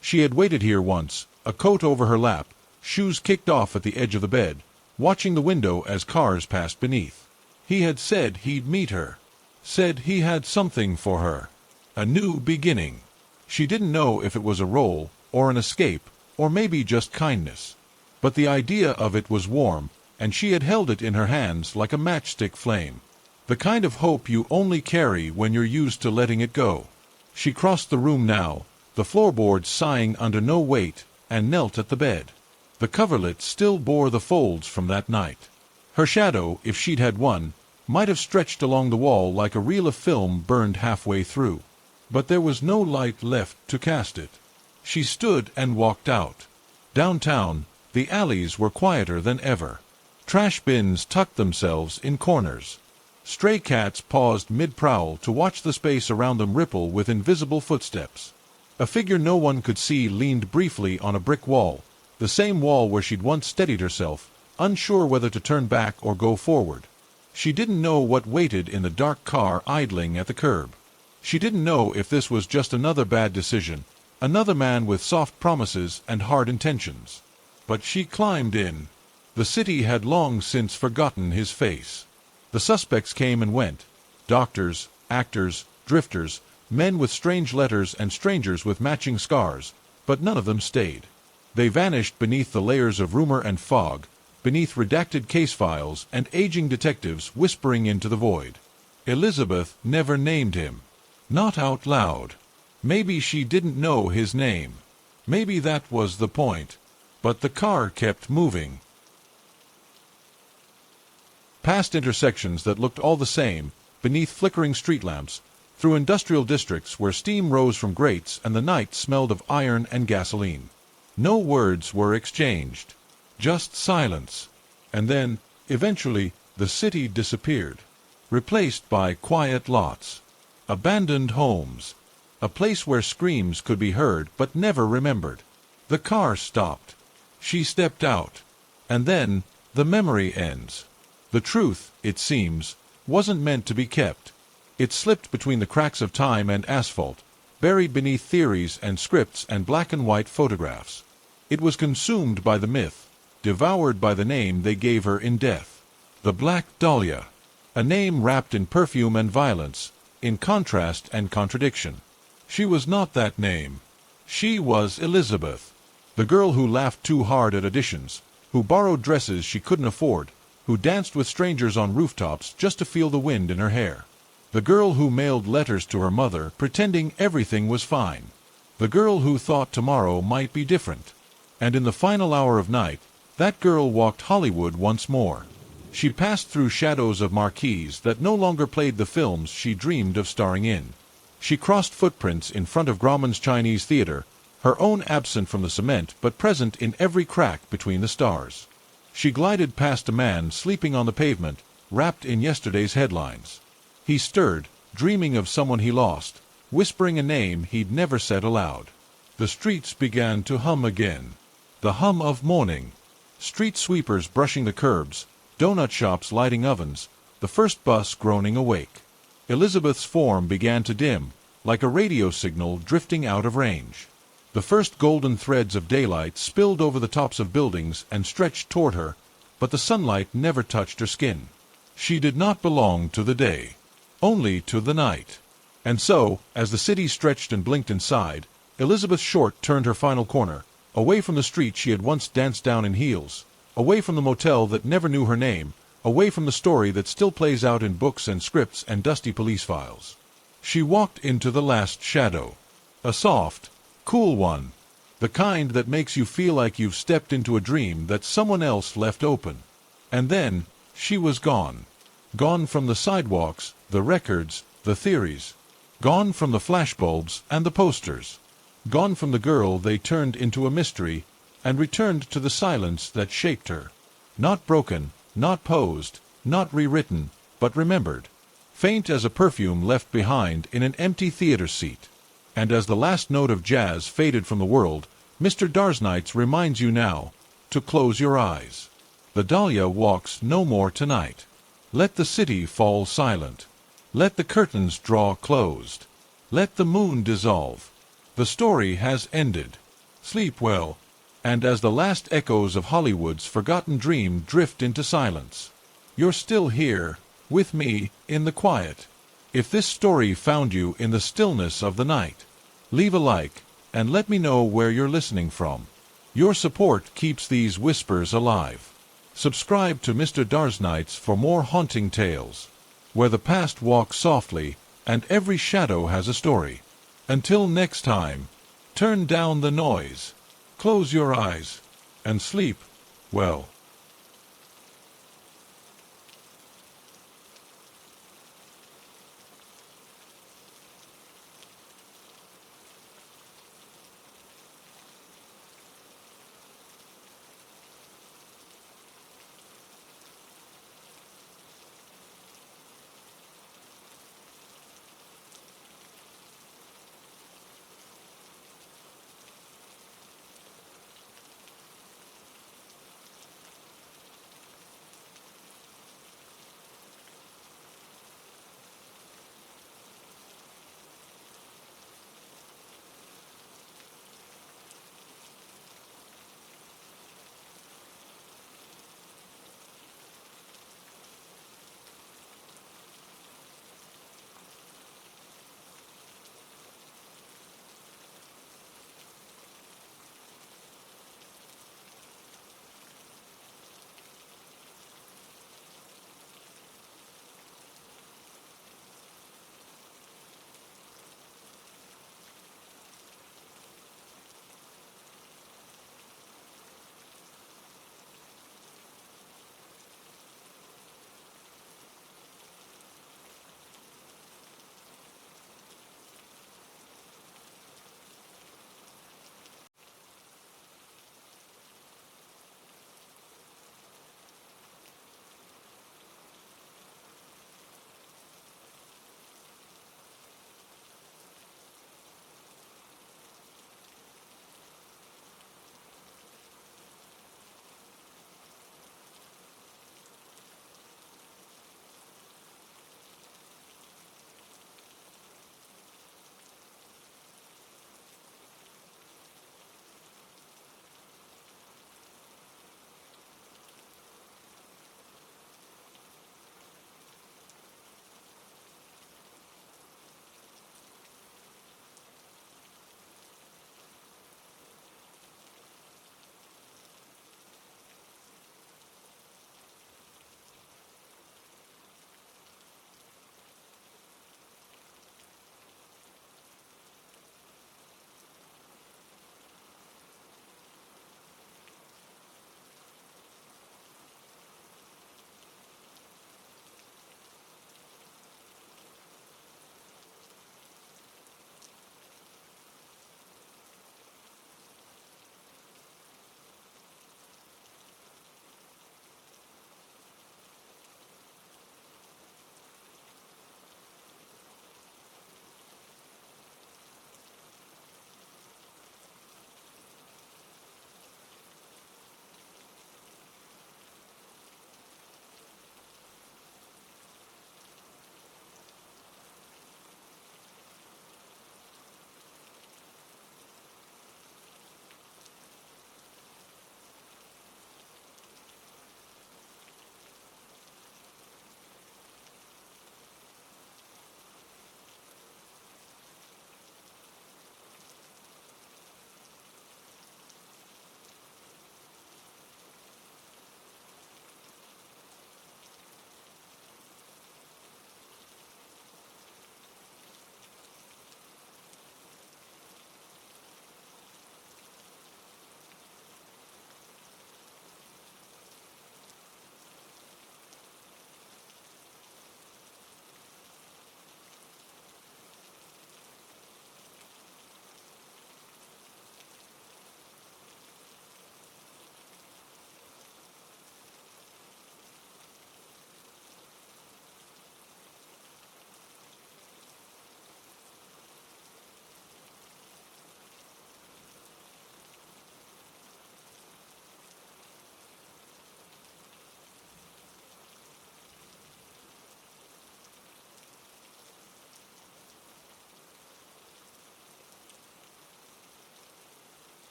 She had waited here once, a coat over her lap, shoes kicked off at the edge of the bed, watching the window as cars passed beneath. He had said he'd meet her. Said he had something for her. A new beginning. She didn't know if it was a role, or an escape, or maybe just kindness. But the idea of it was warm, and she had held it in her hands like a matchstick flame. The kind of hope you only carry when you're used to letting it go. She crossed the room now, the floorboards sighing under no weight, and knelt at the bed. The coverlet still bore the folds from that night. Her shadow, if she'd had one, might have stretched along the wall like a reel of film burned halfway through. But there was no light left to cast it. She stood and walked out. Downtown, the alleys were quieter than ever. Trash bins tucked themselves in corners. Stray cats paused mid-prowl to watch the space around them ripple with invisible footsteps. A figure no one could see leaned briefly on a brick wall, the same wall where she'd once steadied herself, unsure whether to turn back or go forward. She didn't know what waited in the dark car idling at the curb. She didn't know if this was just another bad decision, another man with soft promises and hard intentions. But she climbed in. The city had long since forgotten his face. The suspects came and went. Doctors, actors, drifters, men with strange letters and strangers with matching scars, but none of them stayed. They vanished beneath the layers of rumor and fog, beneath redacted case files and aging detectives whispering into the void. Elizabeth never named him. Not out loud. Maybe she didn't know his name. Maybe that was the point. But the car kept moving. Past intersections that looked all the same, beneath flickering street lamps, through industrial districts where steam rose from grates and the night smelled of iron and gasoline. No words were exchanged. Just silence. And then, eventually, the city disappeared. Replaced by quiet lots. Abandoned homes. A place where screams could be heard but never remembered. The car stopped. She stepped out. And then, the memory ends. The truth, it seems, wasn't meant to be kept. It slipped between the cracks of time and asphalt, buried beneath theories and scripts and black and white photographs. It was consumed by the myth, devoured by the name they gave her in death. The Black Dahlia. A name wrapped in perfume and violence, in contrast and contradiction. She was not that name. She was Elizabeth. The girl who laughed too hard at auditions, who borrowed dresses she couldn't afford, who danced with strangers on rooftops just to feel the wind in her hair. The girl who mailed letters to her mother pretending everything was fine. The girl who thought tomorrow might be different. And in the final hour of night, that girl walked Hollywood once more. She passed through shadows of marquees that no longer played the films she dreamed of starring in. She crossed footprints in front of Grauman's Chinese theater, her own absent from the cement but present in every crack between the stars. She glided past a man sleeping on the pavement, wrapped in yesterday's headlines. He stirred, dreaming of someone he lost, whispering a name he'd never said aloud. The streets began to hum again. The hum of morning. Street sweepers brushing the curbs, donut shops lighting ovens, the first bus groaning awake. Elizabeth's form began to dim, like a radio signal drifting out of range. The first golden threads of daylight spilled over the tops of buildings and stretched toward her, but the sunlight never touched her skin. She did not belong to the day, only to the night. And so, as the city stretched and blinked inside, Elizabeth Short turned her final corner, away from the street she had once danced down in heels, away from the motel that never knew her name, away from the story that still plays out in books and scripts and dusty police files. She walked into the last shadow. A soft, cool one. The kind that makes you feel like you've stepped into a dream that someone else left open. And then, she was gone. Gone from the sidewalks, the records, the theories. Gone from the flashbulbs and the posters. Gone from the girl they turned into a mystery, and returned to the silence that shaped her. Not broken, not posed, not rewritten, but remembered. Faint as a perfume left behind in an empty theater seat. And as the last note of jazz faded from the world, Mr. Darsnights reminds you now to close your eyes. The Dahlia walks no more tonight. Let the city fall silent. Let the curtains draw closed. Let the moon dissolve. The story has ended. Sleep well. And as the last echoes of Hollywood's forgotten dream drift into silence, you're still here, with me, in the quiet. If this story found you in the stillness of the night, leave a like, and let me know where you're listening from. Your support keeps these whispers alive. Subscribe to Mr. Darsnights for more haunting tales, where the past walks softly, and every shadow has a story. Until next time, turn down the noise, close your eyes, and sleep well.